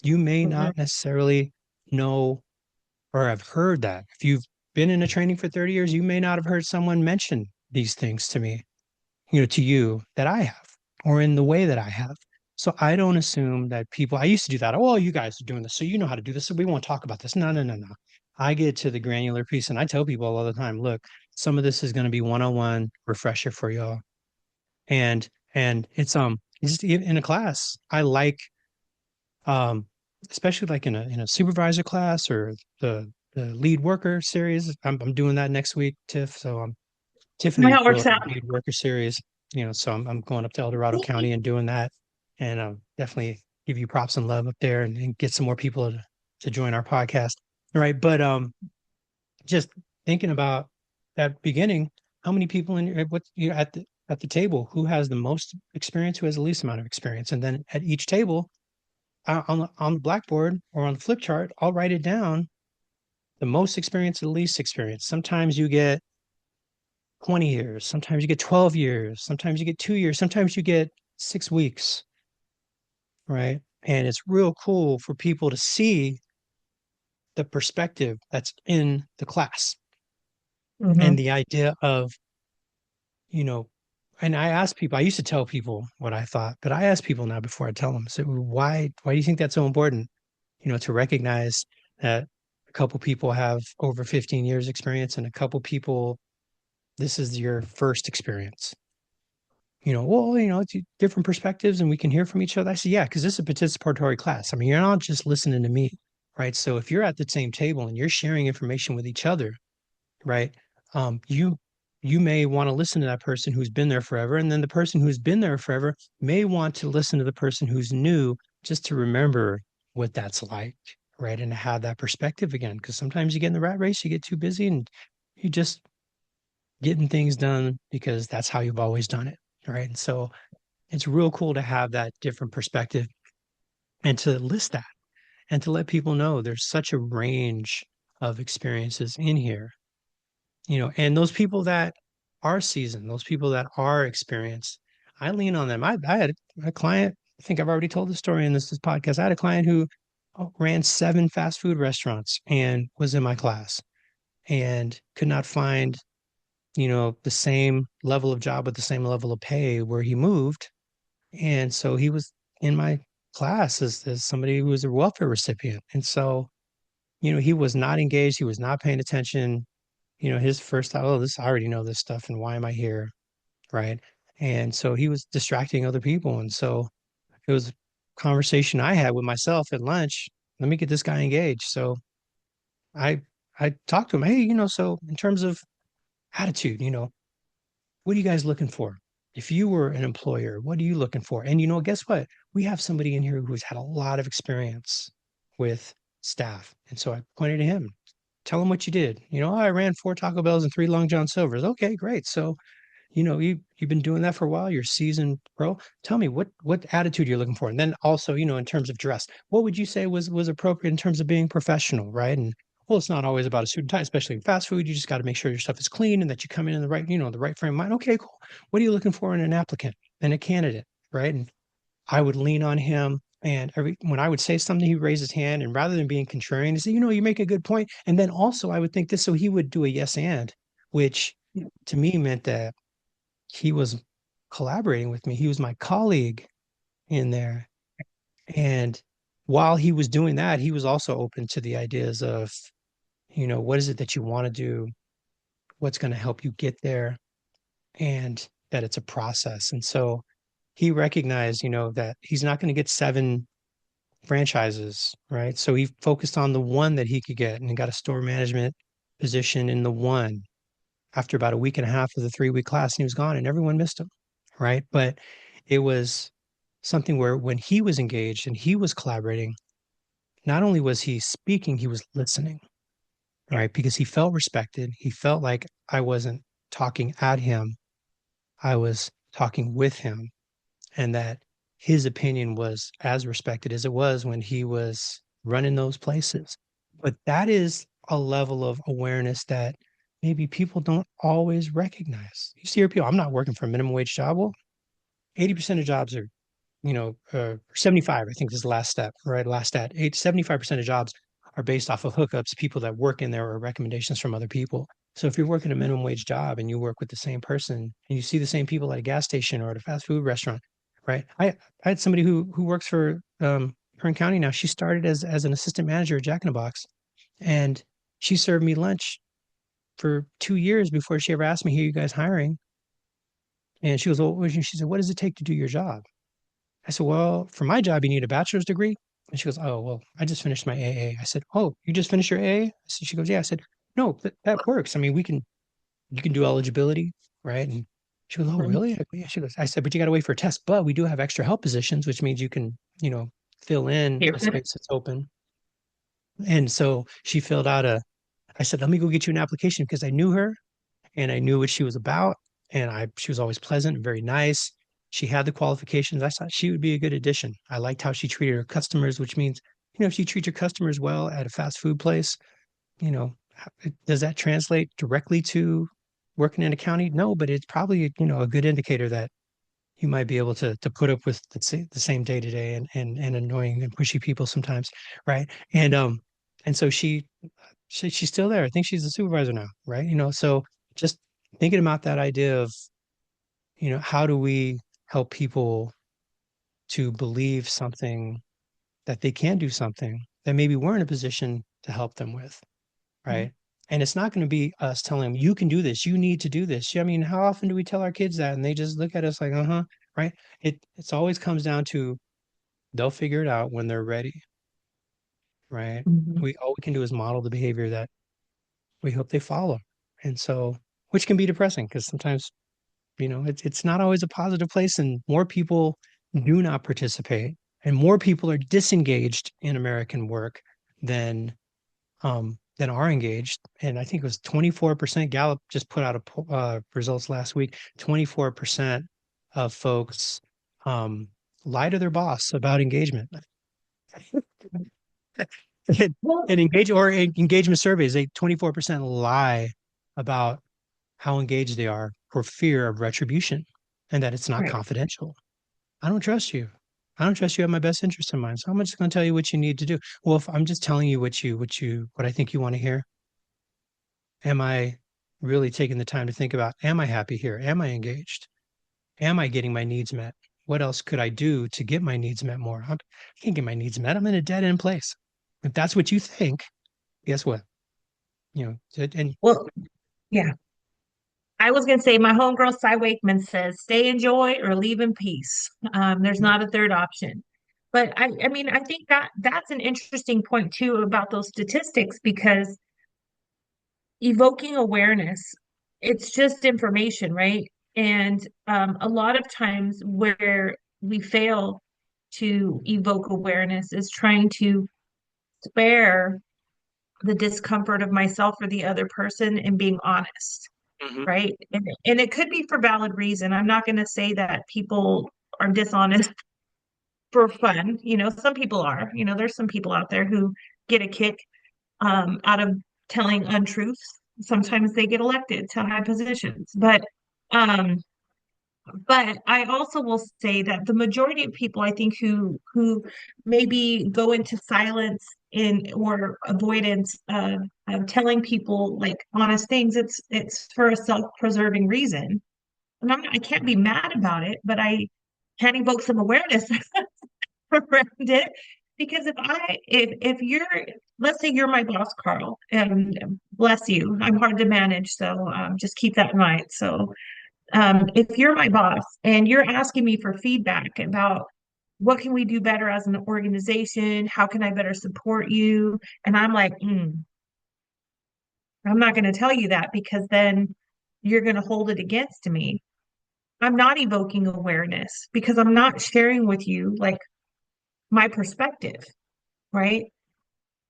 You may Mhm. not necessarily know or have heard that. If you've been in a training for 30 years, you may not have heard someone mention these things to me, to you that I have, or in the way that I have. So I don't assume that people, I used to do that. Oh, well, you guys are doing this, so you know how to do this. So we won't talk about this. No, no, no, no. I get to the granular piece and I tell people all the time, look, some of this is going to be one-on-one refresher for y'all. And it's just in a class, I like um especially like in a supervisor class or the lead worker series. I'm doing that next week, Tiff. So Know Tiffany how it works wrote a out. lead worker series, so I'm going up to El Dorado County and doing that, and definitely give you props and love up there and get some more people. to join our podcast. Right. But just thinking about that beginning, how many people in your what you know, at the table, who has the most experience, who has the least amount of experience, and then at each table on the blackboard or on the flip chart, I'll write it down, the most experience to the least experience. Sometimes you get 20 years, sometimes you get 12 years, sometimes you get 2 years, sometimes you get 6 weeks, right? And it's real cool for people to see the perspective that's in the class and Hmm. the idea of, you know, and I ask people, I used to tell people what I thought, but I ask people now before I tell them, so why do you think that's so important? To recognize that a couple people have over 15 years experience and a couple people, this is your first experience. Well, it's different perspectives and we can hear from each other. I say, yeah, because this is a participatory class. I mean, you're not just listening to me, right? So if you're at the same table and you're sharing information with each other, right? You may want to listen to that person who's been there forever, and then the person who's been there forever may want to listen to the person who's new, just to remember what that's like, right? And to have that perspective again, because sometimes you get in the rat race, you get too busy, and you just getting things done because that's how you've always done it, right? And so it's real cool to have that different perspective and to list that and to let people know there's such a range of experiences in here, and those people that are seasoned, those people that are experienced, I lean on them. I had a client, I think I've already told the story in this podcast. I had a client who ran 7 fast food restaurants and was in my class and could not find, the same level of job with the same level of pay where he moved. And so he was in my class as somebody who was a welfare recipient. And so, he was not engaged. He was not paying attention. His first thought, oh, I already know this stuff and why am I here? Right. And so he was distracting other people. And so it was a conversation I had with myself at lunch. Let me get this guy engaged. So I I talked to him, hey, so in terms of attitude, what are you guys looking for? If you were an employer, what are you looking for? And guess what? We have somebody in here who's had a lot of experience with staff. And so I pointed to him. Tell him what you did. "Oh, I ran 4 Taco Bells and 3 Long John Silver's." Okay, great. So, you've been doing that for a while. You're seasoned pro. Tell me what attitude you're looking for. And then also, in terms of dress, what would you say was appropriate in terms of being professional, right? And well, it's not always about a suit and tie, especially in fast food. You just got to make sure your stuff is clean and that you come in the right, the right frame of mind. Okay, cool. What are you looking for in an applicant and a candidate, right? And I would lean on him. And when I would say something, he'd raise his hand. And rather than being contrarian, he'd say, you make a good point. And then also I would think this. So he would do a yes and, which to me meant that he was collaborating with me. He was my colleague in there. And while he was doing that, he was also open to the ideas of, what is it that you want to do? What's going to help you get there? And that it's a process. And so he recognized, that he's not going to get 7 franchises, right? So he focused on the one that he could get and he got a store management position in the one after about a week and a half of the 3-week class, and he was gone and everyone missed him, right? But it was something where when he was engaged and he was collaborating, not only was he speaking, he was listening, right? Because he felt respected. He felt like I wasn't talking at him, I was talking with him, and that his opinion was as respected as it was when he was running those places. But that is a level of awareness that maybe people don't always recognize. You see, people, I'm not working for a minimum wage job. Well, 80% of jobs are, 75, I think is the last step, right? Last stat, 75% of jobs are based off of hookups, people that work in there or recommendations from other people. So if you're working a minimum wage job and you work with the same person and you see the same people at a gas station or at a fast food restaurant, right? I had somebody who works for Kern County now. She started as an assistant manager at Jack in the Box, and she served me lunch for 2 years before she ever asked me, "Who are you guys hiring?" And she goes, "Well," she said, "What does it take to do your job?" I said, "Well, for my job, you need a bachelor's degree." And she goes, "Oh, well, I just finished my AA." I said, "Oh, you just finished your AA?" She goes, "Yeah." I said, "No, that works. I mean, you can do eligibility, right?" And she goes, "Oh, Mhm. really?" Yeah. She goes, I said, "But you got to wait for a test. But we do have extra help positions, which means you can, fill in Here. a space that's open." And so she filled out I said, let me go get you an application because I knew her and I knew what she was about. And she was always pleasant and very nice. She had the qualifications. I thought she would be a good addition. I liked how she treated her customers, which means, if you treat your customers well at a fast food place, you know, does that translate directly to working in a county? No, but it's probably, a good indicator that you might be able to put up with the same day to day and annoying and pushy people sometimes, right? And so she's still there. I think she's a supervisor now, right? So just thinking about that idea of, how do we help people to believe something that they can do something that maybe we're in a position to help them with, right? And it's not going to be us telling them, you can do this, you need to do this. I mean, how often do we tell our kids that and they just look at us like, uh-huh, right? It's always comes down to they'll figure it out when they're ready, right? Mhm. All we can do is model the behavior that we hope they follow. And so, which can be depressing because sometimes, it's not always a positive place and more people do not participate and more people are disengaged in American work than than are engaged. And I think it was 24%. Gallup just put out results last week. 24% of folks um, lie to their boss about engagement. and, Well, and engagement surveys, 24% lie about how engaged they are for fear of retribution and that it's not right. confidential. I don't trust you. I don't trust you have my best interest in mind. So I'm just going to tell you what you need to do. Well, if I'm just telling you what I think you want to hear, am I really taking the time to think about, am I happy here? Am I engaged? Am I getting my needs met? What else could I do to get my needs met more? I can't get my needs met. I'm in a dead end place. If that's what you think, guess what? And Well, yeah. I was going to say my homegirl Cy Wakeman says, "Stay in joy or leave in peace." There's not a third option. But I mean, I think that that's an interesting point too about those statistics because evoking awareness, it's just information, right? And a lot of times where we fail to evoke awareness is trying to spare the discomfort of myself or the other person and being honest, Mhm. right? And it could be for valid reason. I'm not going to say that people are dishonest for fun. Some people are. There's some people out there who get a kick out of telling untruths. Sometimes they get elected to high positions, um, but I also will say that the majority of people, I think, who maybe go into silence in or avoidance of telling people like honest things, it's for a self-preserving reason. And I can't be mad about it, but I can evoke some awareness around it. Because if you're, let's say you're my boss, Carl, and bless you, I'm hard to manage, so just keep that in mind. So if you're my boss and you're asking me for feedback about what can we do better as an organization, how can I better support you, and I'm like, I'm not going to tell you that because then you're going to hold it against me. I'm not evoking awareness because I'm not sharing with you like my perspective, right?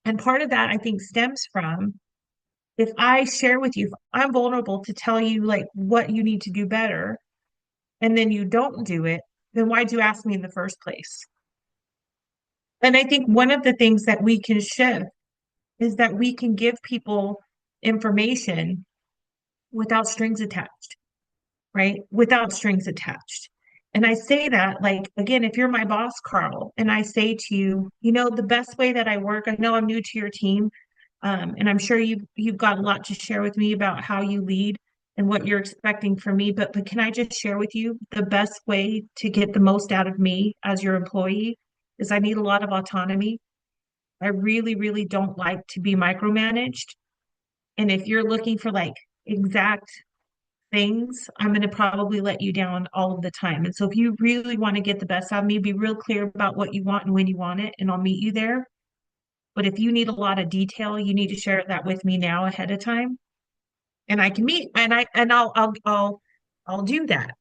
And part of that I think stems from if I share with you, if I'm vulnerable to tell you like what you need to do better, and then you don't do it, then why'd you ask me in the first place? And I think one of the things that we can shift is that we can give people information without strings attached, right? Without strings attached. And I say that, like, again, if you're my boss, Carl, and I say to you, the best way that I work, I know I'm new to your team, and I'm sure you've got a lot to share with me about how you lead and what you're expecting from me. But can I just share with you the best way to get the most out of me as your employee is I need a lot of autonomy. I really, really don't like to be micromanaged. And if you're looking for like exact things, I'm going to probably let you down all of the time. And so if you really want to get the best out of me, be real clear about what you want and when you want it, and I'll meet you there. But if you need a lot of detail, you need to share that with me now ahead of time, and I can meet and I'll do that.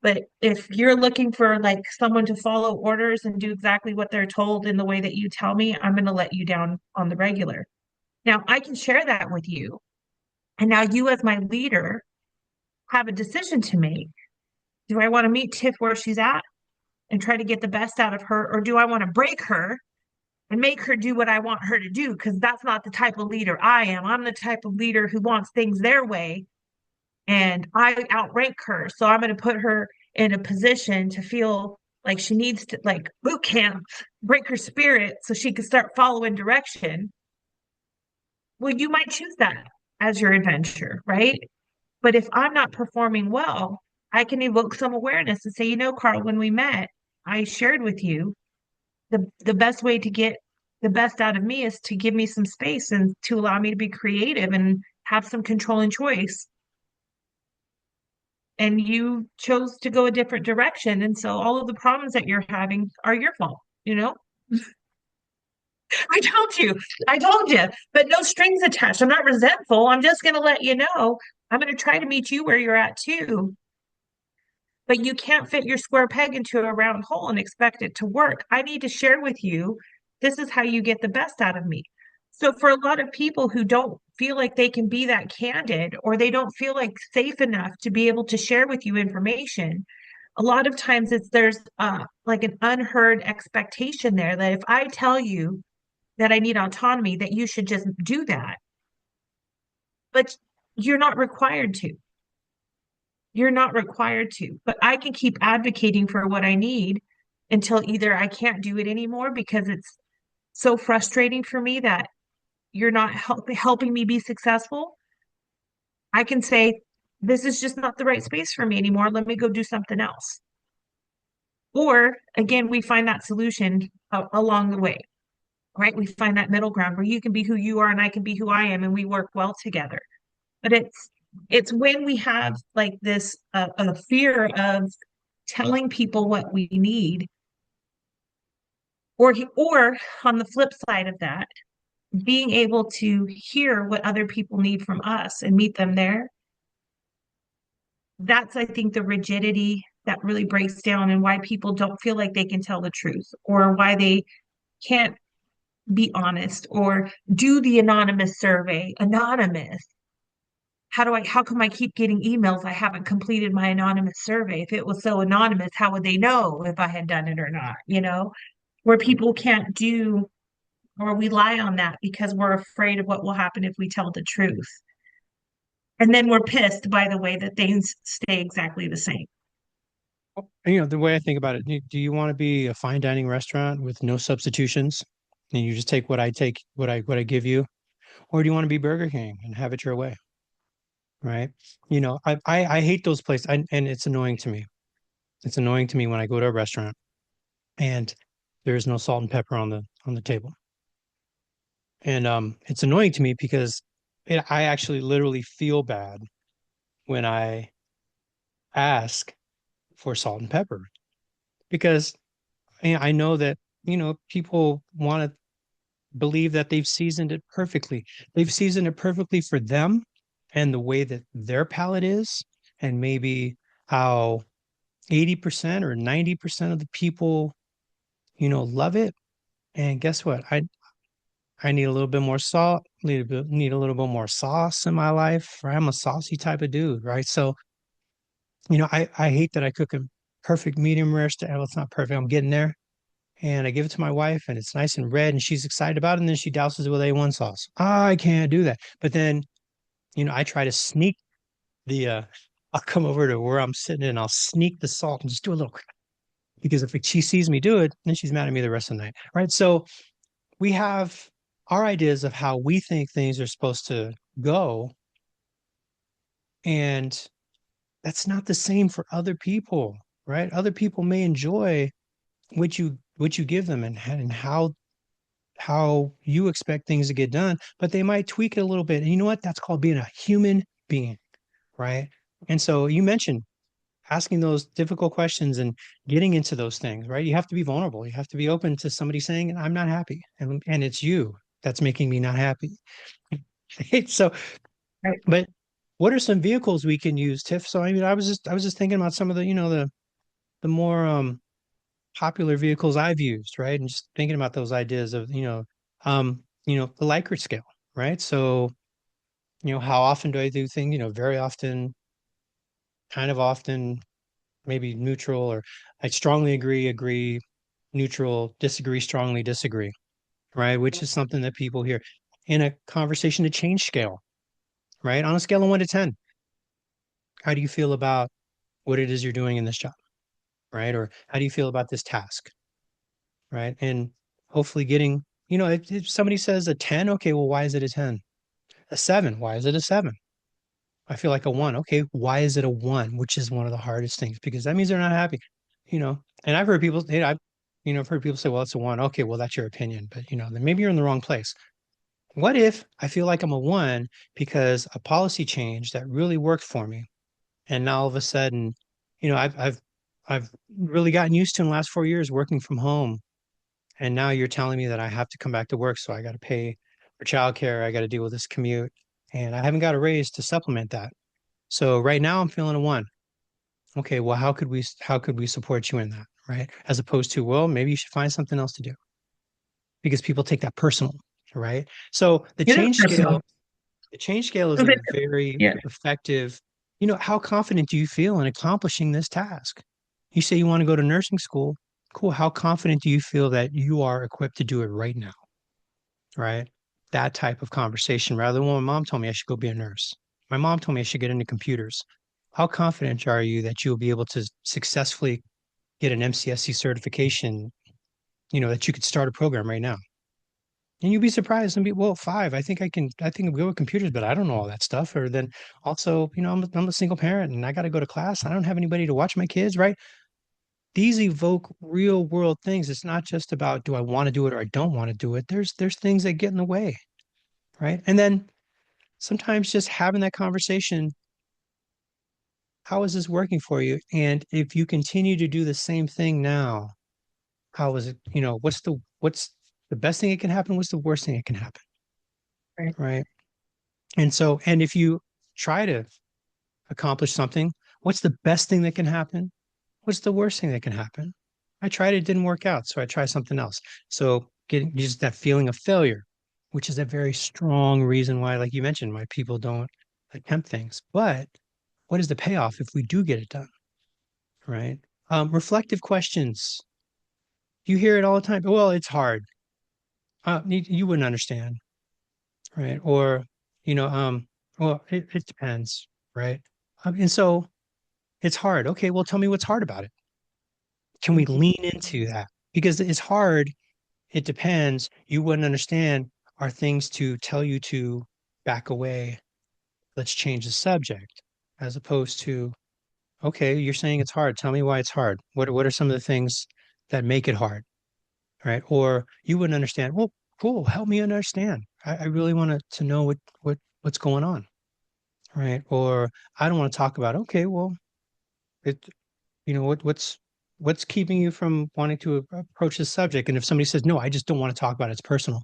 But if you're looking for like someone to follow orders and do exactly what they're told in the way that you tell me, I'm going to let you down on the regular. Now, I can share that with you. And now you, as my leader, have a decision to make. Do I want to meet Tiff where she's at and try to get the best out of her? Or do I want to break her and make her do what I want her to do? Because that's not the type of leader I am. I'm the type of leader who wants things their way and I outrank her. So I'm going to put her in a position to feel like she needs to, like, boot camp, break her spirit so she can start following direction. Well, you might choose that as your adventure, right? But if I'm not performing well, I can evoke some awareness and say, Carl, when we met, I shared with you the best way to get the best out of me is to give me some space and to allow me to be creative and have some control and choice. And you chose to go a different direction. And so all of the problems that you're having are your fault, you know? I told you, I told you, but no strings attached. I'm not resentful. I'm just going to let you know. I'm going to try to meet you where you're at too. But you can't fit your square peg into a round hole and expect it to work. I need to share with you, this is how you get the best out of me. So for a lot of people who don't feel like they can be that candid or they don't feel like safe enough to be able to share with you information, a lot of times there's like an unheard expectation there that if I tell you that I need autonomy, that you should just do that. But you're not required to. You're not required to, but I can keep advocating for what I need until either I can't do it anymore because it's so frustrating for me that you're not helping me be successful. I can say, this is just not the right space for me anymore. Let me go do something else. Or again, we find that solution along the way, right? We find that middle ground where you can be who you are and I can be who I am and we work well together. But it's when we have like this a fear of telling people what we need, or on the flip side of that, being able to hear what other people need from us and meet them there. That's, I think, the rigidity that really breaks down and why people don't feel like they can tell the truth or why they can't be honest or do the anonymous survey. Anonymous. How come I keep getting emails? I haven't completed my anonymous survey. If it was so anonymous, how would they know if I had done it or not? Where people can't do or we lie on that because we're afraid of what will happen if we tell the truth. And then we're pissed by the way that things stay exactly the same. The way I think about it, do you want to be a fine dining restaurant with no substitutions and you just take what I give you? Or do you want to be Burger King and have it your way? Right? I hate those places and it's annoying to me. It's annoying to me when I go to a restaurant and there's no salt and pepper on the table. And it's annoying to me because I actually literally feel bad when I ask for salt and pepper because I know that, people want to believe that they've seasoned it perfectly. They've seasoned it perfectly for them and the way that their palate is, and maybe how 80% or 90% of the people, love it. And guess what? I need a little bit more salt, need a little bit more sauce in my life. Right? I'm a saucy type of dude, right? So, I hate that I cook a perfect medium rare steak. Well, it's not perfect. I'm getting there. And I give it to my wife and it's nice and red and she's excited about it. And then she douses it with A1 sauce. I can't do that. But then, I try to sneak the I'll come over to where I'm sitting and I'll sneak the salt and just do a little because if she sees me do it, then she's mad at me the rest of the night. Right. So we have our ideas of how we think things are supposed to go. And that's not the same for other people, right? Other people may enjoy what you give them and how you expect things to get done, but they might tweak it a little bit. And you know what? That's called being a human being, right? And so you mentioned asking those difficult questions and getting into those things, right? You have to be vulnerable. You have to be open to somebody saying, I'm not happy. And it's you that's making me not happy. So, Right. but what are some vehicles we can use, Tiff? So I mean, I was just thinking about some of the, the more popular vehicles I've used, right? And just thinking about those ideas of, the Likert scale, right? So, how often do I do things? Very often, kind of often, maybe neutral, or I strongly agree, agree, neutral, disagree, strongly disagree, right? Which is something that people hear in a conversation to change scale, right? On a scale of 1 to 10, how do you feel about what it is you're doing in this job, right? Or how do you feel about this task, right? And hopefully getting, if somebody says a 10, okay, well, why is it a 10? A 7, why is it a 7? I feel like a 1. Okay, why is it a 1? Which is one of the hardest things because that means they're not happy, And I've heard people, I've heard people say, well, it's a 1. Okay, well, that's your opinion, but then maybe you're in the wrong place. What if I feel like I'm a 1 because a policy change that really worked for me, and now all of a sudden, I've really gotten used to in the last 4 years working from home, and now you're telling me that I have to come back to work, so I got to pay for childcare, I got to deal with this commute, and I haven't got a raise to supplement that. So right now I'm feeling a 1. Okay, well, how could we support you in that, right? As opposed to, well, maybe you should find something else to do because people take that personal, right? So the It is change personal. scale, the change scale is So a that- very Yeah, effective, how confident do you feel in accomplishing this task? You say you want to go to nursing school. Cool. How confident do you feel that you are equipped to do it right now? Right? That type of conversation rather than, well, my mom told me I should go be a nurse. My mom told me I should get into computers. How confident are you that you'll be able to successfully get an MCSC certification, that you could start a program right now? And you'd be surprised and be, well, 5, I think I'm good with computers, but I don't know all that stuff. Or then also, I'm a single parent and I got to go to class. I don't have anybody to watch my kids, right? These evoke real world things. It's not just about, do I want to do it or I don't want to do it? There's things that get in the way, right? And then sometimes just having that conversation, how is this working for you? And if you continue to do the same thing now, how is it, what's the best thing that can happen? What's the worst thing that can happen? right. Right. And if you try to accomplish something, what's the best thing that can happen? What's the worst thing that can happen? I tried it, didn't work out, so I try something else. So getting just that feeling of failure, which is a very strong reason why, like you mentioned, why people don't attempt things. But what is the payoff if we do get it done? Right? Reflective questions. You hear it all the time. Well, it's hard. You wouldn't understand, right? Or, you know, um, well, it depends, right? And so it's hard. Okay, well, tell me what's hard about it. Can we lean into that? Because it's hard. It depends. You wouldn't understand are things to tell you to back away. Let's change the subject, as opposed to, okay, you're saying it's hard. Tell me why it's hard. What are some of the things that make it hard? Right? Or you wouldn't understand. Well, cool. Help me understand. I really want to know what's going on. Right? Or I don't want to talk about. Okay, well, it what's keeping you from wanting to approach this subject? And if somebody says no, I just don't want to talk about it, it's personal.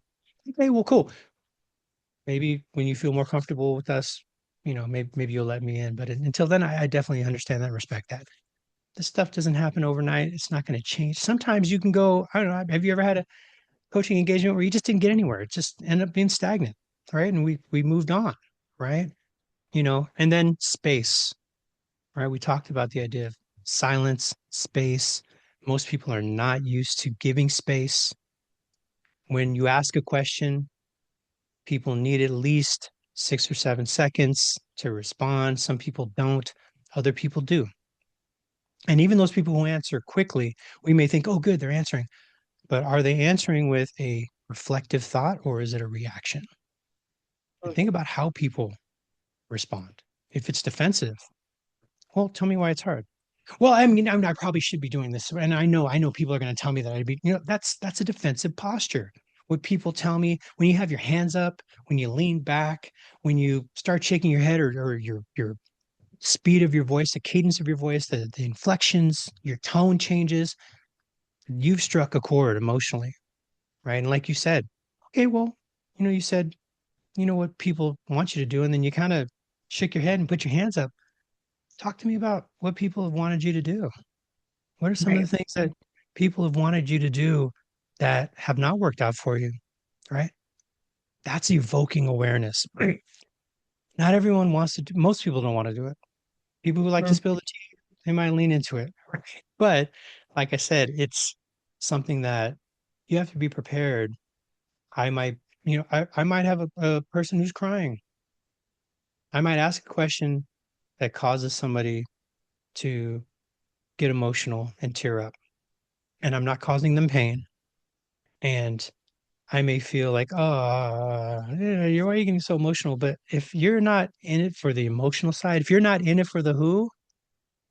Okay, well, cool. Maybe when you feel more comfortable with us, maybe you'll let me in. But until then, I definitely understand that and respect that. This stuff doesn't happen overnight. It's not going to change. Sometimes you can go, I don't know, have you ever had a coaching engagement where you just didn't get anywhere? It just ended up being stagnant, right? And we moved on, right? And then space, right? We talked about the idea of silence, space. Most people are not used to giving space. When you ask a question, people need at least 6 or 7 seconds to respond. Some people don't, other people do. And even those people who answer quickly, we may think, oh, good, they're answering. But are they answering with a reflective thought or is it a reaction? And think about how people respond. If it's defensive, well, tell me why it's hard. Well, I probably should be doing this, and I know people are going to tell me that I'd be, that's a defensive posture. What people tell me when you have your hands up, when you lean back, when you start shaking your head, or your speed of your voice, the cadence of your voice, the inflections, your tone changes, you've struck a chord emotionally, right? And like you said, okay, well, you said, what people want you to do, and then you kind of shake your head and put your hands up. Talk to me about what people have wanted you to do. What are some of Right. the things that people have wanted you to do that have not worked out for you? Right. That's evoking awareness. Not everyone wants to do, most people don't want to do it. People who like to Mm. spill the tea, they might lean into it. Right. But like I said, it's something that you have to be prepared. I might, I might have a person who's crying. I might ask a question that causes somebody to get emotional and tear up, and I'm not causing them pain. And I may feel like, oh, yeah, why are you getting so emotional? But if you're not in it for the emotional side, if you're not in it for the who,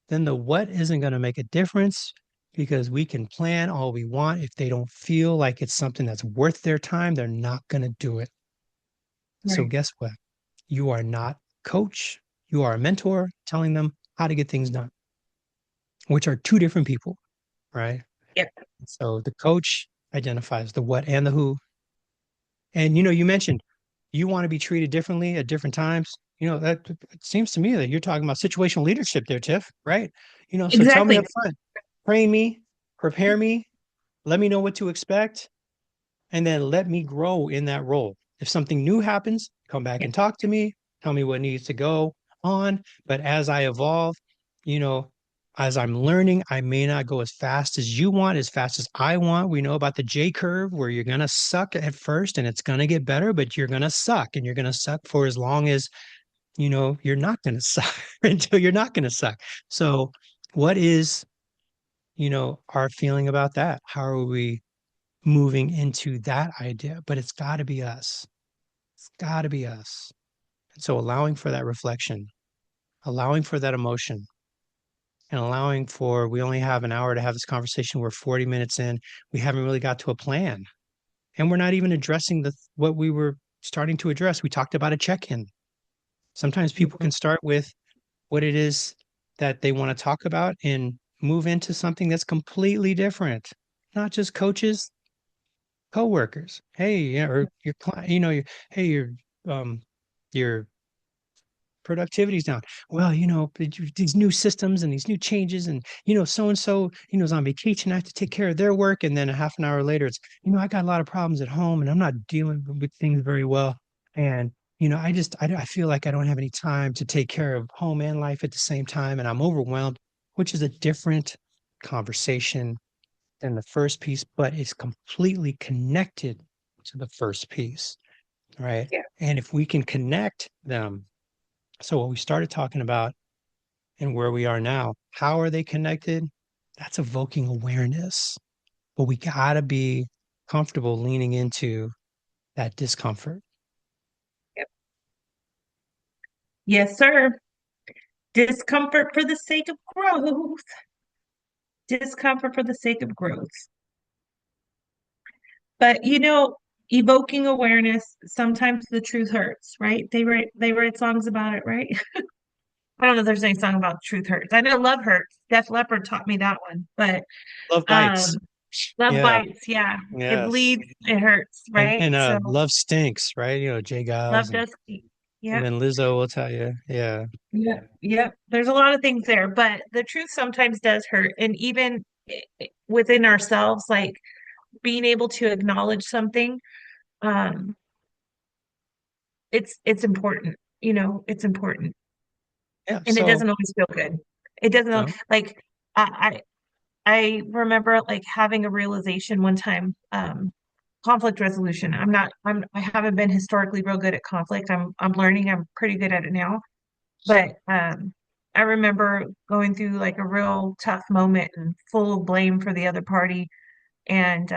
then the what isn't going to make a difference because we can plan all we want. If they don't feel like it's something that's worth their time, they're not going to do it. So Right. guess what? You are not coach. You are a mentor telling them how to get things done, which are two different people, right? Yep. So the coach identifies the what and the who. And you mentioned you want to be treated differently at different times. That it seems to me that you're talking about situational leadership there, Tiff, right? So tell me up Exactly. front, train me, prepare me, let me know what to expect, and then let me grow in that role. If something new happens, come back Yeah. and talk to me, tell me what needs to go on. But as I evolve, you know, as I'm learning, I may not go as fast as you want, as fast as I want. We know about the J curve where you're going to suck at first and it's going to get better, but you're going to suck and you're going to suck for as long as, you're not going to suck until you're not going to suck. So, what is, our feeling about that? How are we moving into that idea? But it's got to be us. It's got to be us. And so allowing for that reflection, allowing for that emotion, and allowing for we only have an hour to have this conversation. We're 40 minutes in. We haven't really got to a plan. And we're not even addressing the what we were starting to address. We talked about a check-in. Sometimes people Mhm. can start with what it is that they want to talk about and move into something that's completely different. Not just coaches, coworkers. Hey, yeah, or your client, hey, um your productivity's down. Well, these new systems and these new changes, and so and so, is on vacation. I have to take care of their work, and then a half an hour later, it's I got a lot of problems at home, and I'm not dealing with things very well, and I feel like I don't have any time to take care of home and life at the same time, and I'm overwhelmed, which is a different conversation than the first piece, but it's completely connected to the first piece, right? Yeah. And if we can connect them, so what we started talking about and where we are now, how are they connected? That's evoking awareness. But we got to be comfortable leaning into that discomfort. Yep. Yes, sir. Discomfort for the sake of growth. Discomfort for the sake of growth. But evoking awareness, sometimes the truth hurts, right? They write songs about it, right? I don't know if there's any song about truth hurts. I know love hurts. Def Leppard taught me that one. But Love bites. um love Yeah. bites, yeah. It Yes. bleeds, it hurts, And right? and So love stinks, right? Jay love Giles and does keep. and Yep. then Lizzo will tell you, yeah. Yep. Yep. There's a lot of things there, but the truth sometimes does hurt. And even within ourselves, like being able to acknowledge something, um, it's important. It's important. Yeah. And it So doesn't always feel good. It doesn't no, like I I remember like having a realization one time, conflict resolution. I haven't been historically real good at conflict. I'm learning, I'm pretty good at it now. But I remember going through like a real tough moment and full of blame for the other party. And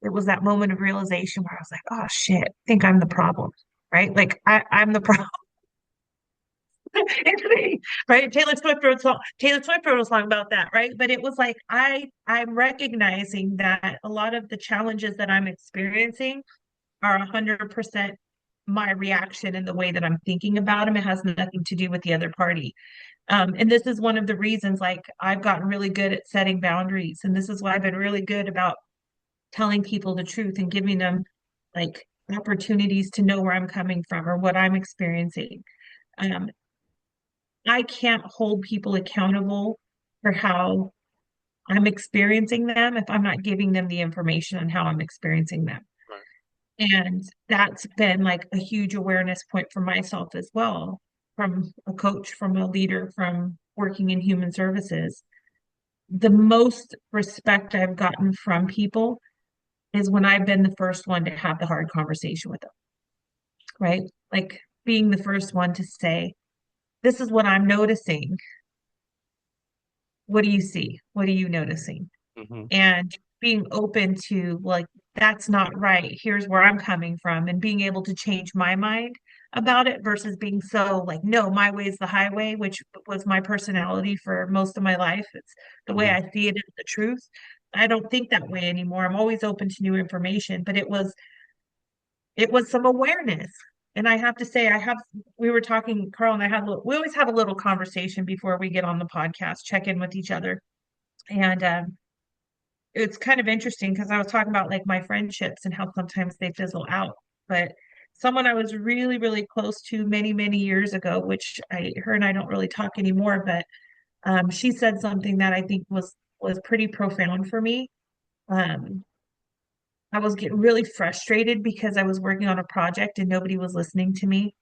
it was that moment of realization where I was like, oh shit, I think I'm the problem. Right? Like I'm the problem. It's me, right? Taylor Swift wrote a song about that, right? But it was like I'm recognizing that a lot of the challenges that I'm experiencing are 100% my reaction and the way that I'm thinking about them. It has nothing to do with the other party. And this is one of the reasons, like, I've gotten really good at setting boundaries. And this is why I've been really good about telling people the truth and giving them like opportunities to know where I'm coming from or what I'm experiencing. Um, I can't hold people accountable for how I'm experiencing them if I'm not giving them the information on how I'm experiencing them. Right. And that's been like a huge awareness point for myself as well, from a coach, from a leader, from working in human services. The most respect I've gotten from people is when I've been the first one to have the hard conversation with them, right? Like being the first one to say, this is what I'm noticing. What do you see? What are you noticing? Hmm. And being open to like, that's not right. Here's where I'm coming from, and being able to change my mind about it versus being so like, no, my way is the highway, which was my personality for most of my life. It's the way Hmm. I see it is the truth. I don't think that way anymore. I'm always open to new information, but it was some awareness. And I have to say, we were talking, Carl and I we always have a little conversation before we get on the podcast, check in with each other. And it's kind of interesting because I was talking about like my friendships and how sometimes they fizzle out. But someone I was really, really close to many, many years ago, which her and I don't really talk anymore, but she said something that I think was pretty profound for me. Um, I was getting really frustrated because I was working on a project and nobody was listening to me.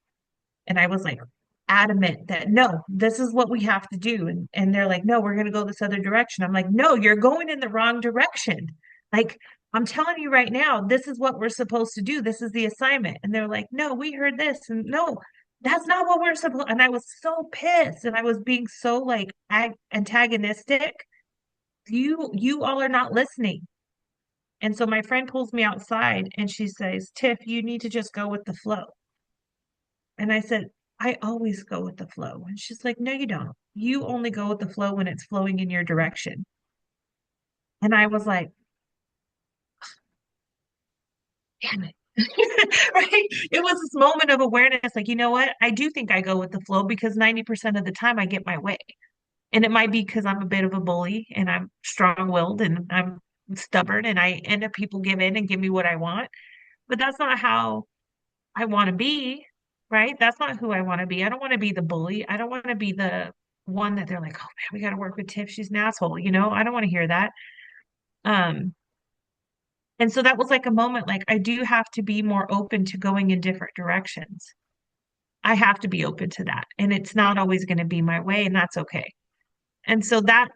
And I was like adamant that no, this is what we have to do. And they're like, no, we're going to go this other direction. I'm like, no, you're going in the wrong direction. Like, I'm telling you right now, this is what we're supposed to do. This is the assignment. And they're like, no, we heard this. And no, that's not what we're supposed. And I was so pissed and I was being so like antagonistic. You all are not listening. And so my friend pulls me outside and she says, Tiff, you need to just go with the flow. And I said, I always go with the flow. And she's like, no, you don't. You only go with the flow when it's flowing in your direction. And I was like, damn it. Right? It was this moment of awareness like, you know what? I do think I go with the flow because 90% of the time I get my way. And it might be because I'm a bit of a bully and I'm strong-willed and I'm stubborn and I end up people give in and give me what I want. But that's not how I want to be, right? That's not who I want to be. I don't want to be the bully. I don't want to be the one that they're like, oh man, we got to work with Tiff. She's an asshole. I don't want to hear that. Um, and so that was like a moment, like I do have to be more open to going in different directions. I have to be open to that. And it's not always going to be my way, and that's okay. And so that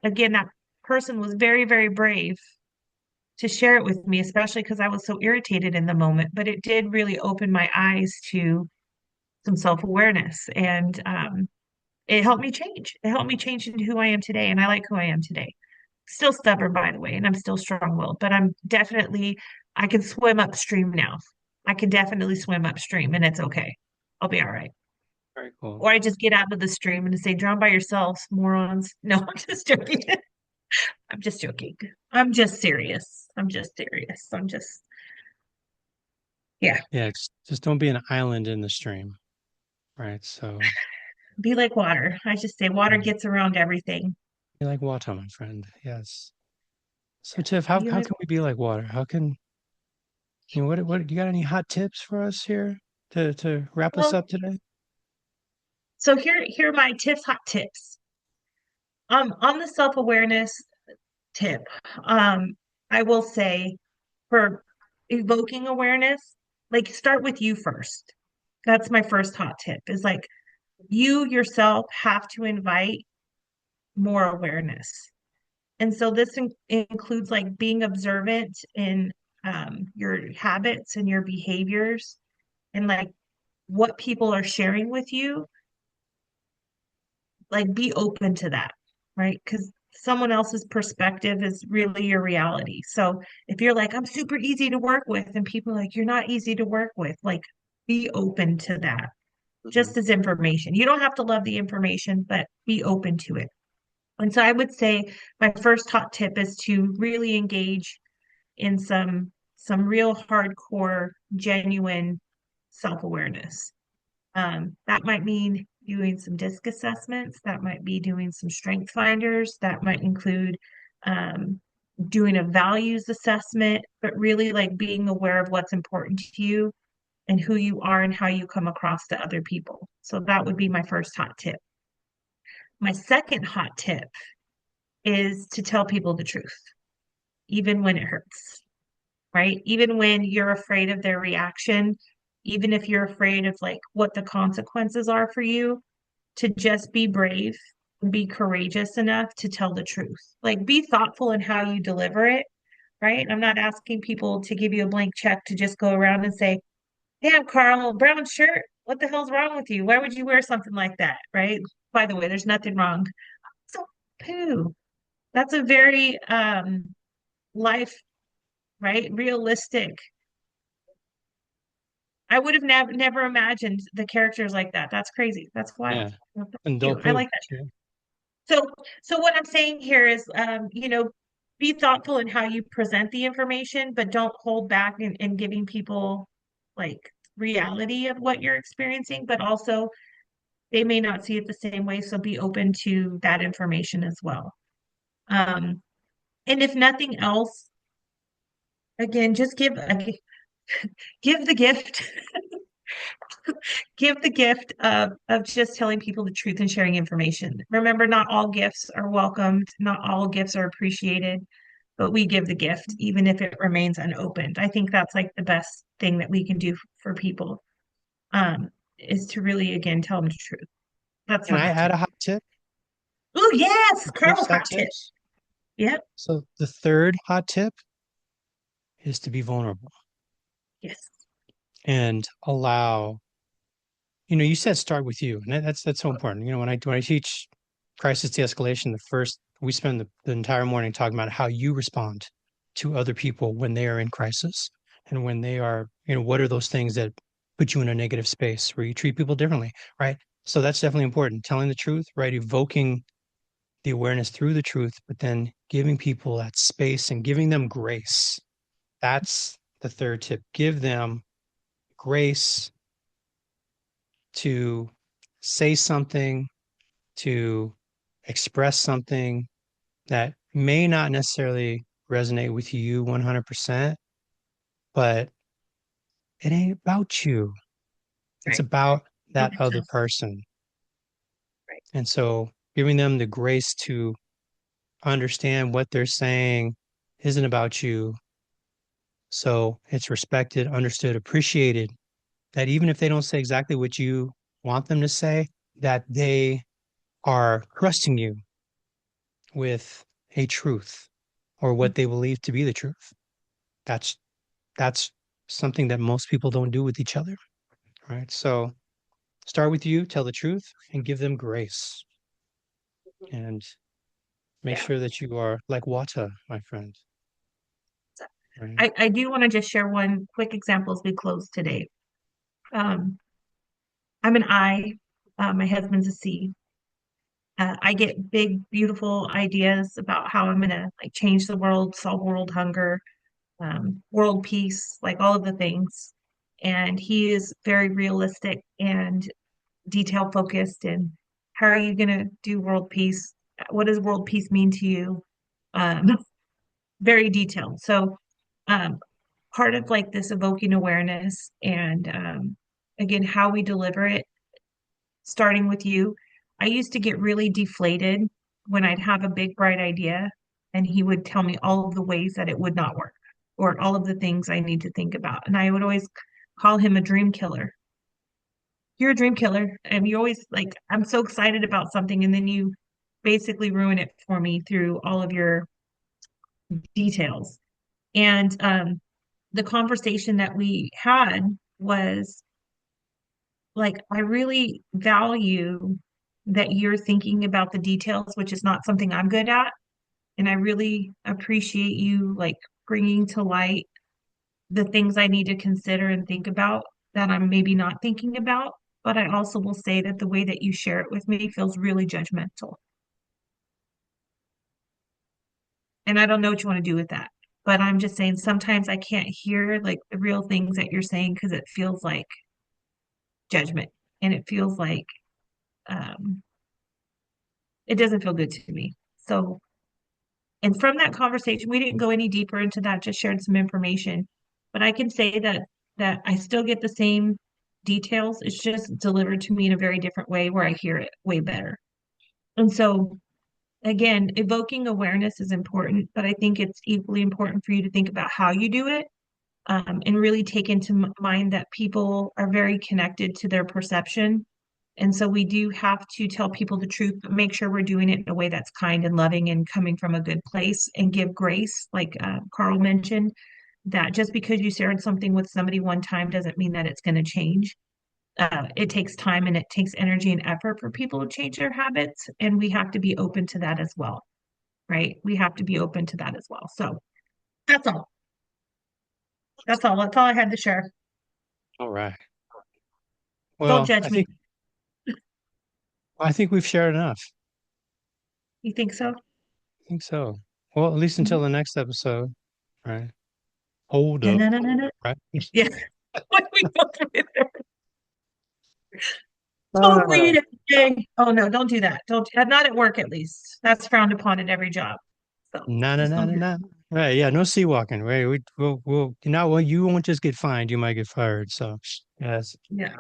again, that person was very, very brave to share it with me, especially because I was so irritated in the moment. But it did really open my eyes to some self-awareness and it helped me change. It helped me change into who I am today, and I like who I am today. Still stubborn, by the way, and I'm still strong-willed, but I can swim upstream now. I can definitely swim upstream and it's okay. I'll be all right. Very cool. Or I just get out of the stream and say, drown by yourselves, morons. No, I'm just joking. I'm just joking. I'm just serious. I'm just serious. Yeah, Yeah, just don't be an island in the stream, right? So, be like water. I just say water yeah, gets around everything. be like water, my friend. Yes. So, Tiff, Be how like can we be like water? How can what you got any hot tips for us here to wrap us well, up today? so here are my tips, hot tips. On the self-awareness tip, um, I will say for evoking awareness, like start with you first. That's my first hot tip is like you yourself have to invite more awareness. And so this includes like being observant in your habits and your behaviors and like what people are sharing with you, like be open to that, right? Because someone else's perspective is really your reality. So if you're like, I'm super easy to work with, and people are like, you're not easy to work with, like be open to that Hmm. just as information. You don't have to love the information, but be open to it. And so I would say my first hot tip is to really engage in some real hardcore, genuine self-awareness. That might mean doing some DISC assessments. That might be doing some strength finders. That might include um, doing a values assessment, but really like being aware of what's important to you and who you are and how you come across to other people. So that would be my first hot tip. My second hot tip is to tell people the truth, even when it hurts, right? Even when you're afraid of their reaction, even if you're afraid of like what the consequences are for you, to just be brave and be courageous enough to tell the truth. Like be thoughtful in how you deliver it, right? I'm not asking people to give you a blank check to just go around and say, damn, Carl, brown shirt. What the hell's wrong with you? Why would you wear something like that? Right? By the way, there's nothing wrong. So, poo. That's a very life, right? Realistic. I would have never imagined the characters like that. That's crazy. That's wild. Yeah. Well, thank And you. don't I poo. like that. So what I'm saying here is, be thoughtful in how you present the information, but don't hold back in giving people like reality of what you're experiencing, but also they may not see it the same way, so be open to that information as well. Um, and if nothing else, again, just give the gift, give the gift of just telling people the truth and sharing information. Remember, not all gifts are welcomed, not all gifts are appreciated, but we give the gift even if it remains unopened. I think that's like the best thing that we can do for people, is to really again tell them the truth. That's Can my I hot add tip. a hot tip? Oh yes, The Carl first hot hot tip. tips. Yep. So the third hot tip is to be vulnerable Yes. and allow, you said start with you. And that's so important. When I teach crisis de-escalation, the first we spend the entire morning talking about how you respond to other people when they are in crisis and when they are, what are those things that put you in a negative space where you treat people differently, right? So that's definitely important. Telling the truth, right? Evoking the awareness through the truth, but then giving people that space and giving them grace. That's the third tip. Give them grace to say something, to express something that may not necessarily resonate with you 100%, but it ain't about you. It's Right. about that Okay. other person. Right. And so giving them the grace to understand what they're saying isn't about you. So it's respected, understood, appreciated, that even if they don't say exactly what you want them to say, that they are trusting you with a truth or what they believe to be the truth. That's that's something that most people don't do with each other, right? So start with you, tell the truth, and give them grace, and make Yeah. sure that you are like Watcha, my friend. Right? I do want to just share one quick example as we close today. Um, I'm an I, my husband's a C. I get big, beautiful ideas about how I'm gonna like change the world, solve world hunger, world peace, like all of the things. And he is very realistic and detail focused. And how are you gonna do world peace? What does world peace mean to you? Um, very detailed. So, um, part of like this evoking awareness and again, how we deliver it, starting with you. I used to get really deflated when I'd have a big, bright idea and he would tell me all of the ways that it would not work or all of the things I need to think about. And I would always call him a dream killer. You're a dream killer. And you always like, I'm so excited about something. And then you basically ruin it for me through all of your details. And the conversation that we had was like, I really value that you're thinking about the details, which is not something I'm good at. And I really appreciate you like bringing to light the things I need to consider and think about that I'm maybe not thinking about. But I also will say that the way that you share it with me feels really judgmental. And I don't know what you want to do with that. But I'm just saying sometimes I can't hear like the real things that you're saying because it feels like judgment and it feels like um, it doesn't feel good to me. So, and from that conversation, we didn't go any deeper into that, just shared some information. But I can say that that I still get the same details. It's just delivered to me in a very different way where I hear it way better. And so, again, evoking awareness is important, but I think it's equally important for you to think about how you do it, and really take into mind that people are very connected to their perception. And so we do have to tell people the truth, but make sure we're doing it in a way that's kind and loving and coming from a good place and give grace, like Carl mentioned, that just because you shared something with somebody one time doesn't mean that it's going to change. It takes time and it takes energy and effort for people to change their habits. And we have to be open to that as well, right? We have to be open to that as well. So that's all. That's all. That's all I had to share. All right. Don't Well, judge me. I think we've shared enough. You think so? I think so. Well, at least Mhm. until the next episode, right? Hold up, Da-na-na-na-na. right? Yeah. What we go through there. Uh, Totally. Oh no, don't do that. Don't, not at work at least. That's frowned upon at every job. So na na just na don't na do na. Right, yeah, no sea walking. Right, we'll now. Well, you won't just get fined; you might get fired. So, yes. that. Yeah.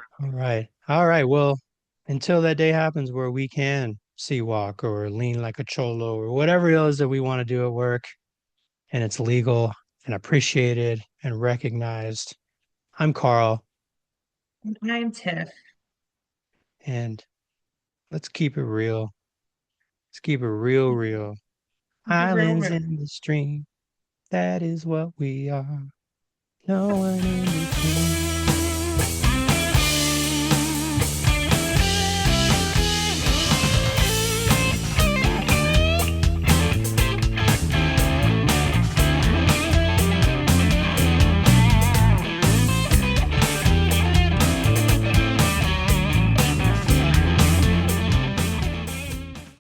All right. Well, until that day happens where we can sea walk or lean like a cholo or whatever it is that we want to do at work, and it's legal and appreciated and recognized. I'm Carl, I'm Tiff. and let's keep it real. Let's keep it real, real. Keep it real, Islands real. in the stream. That is what we are. No one in between.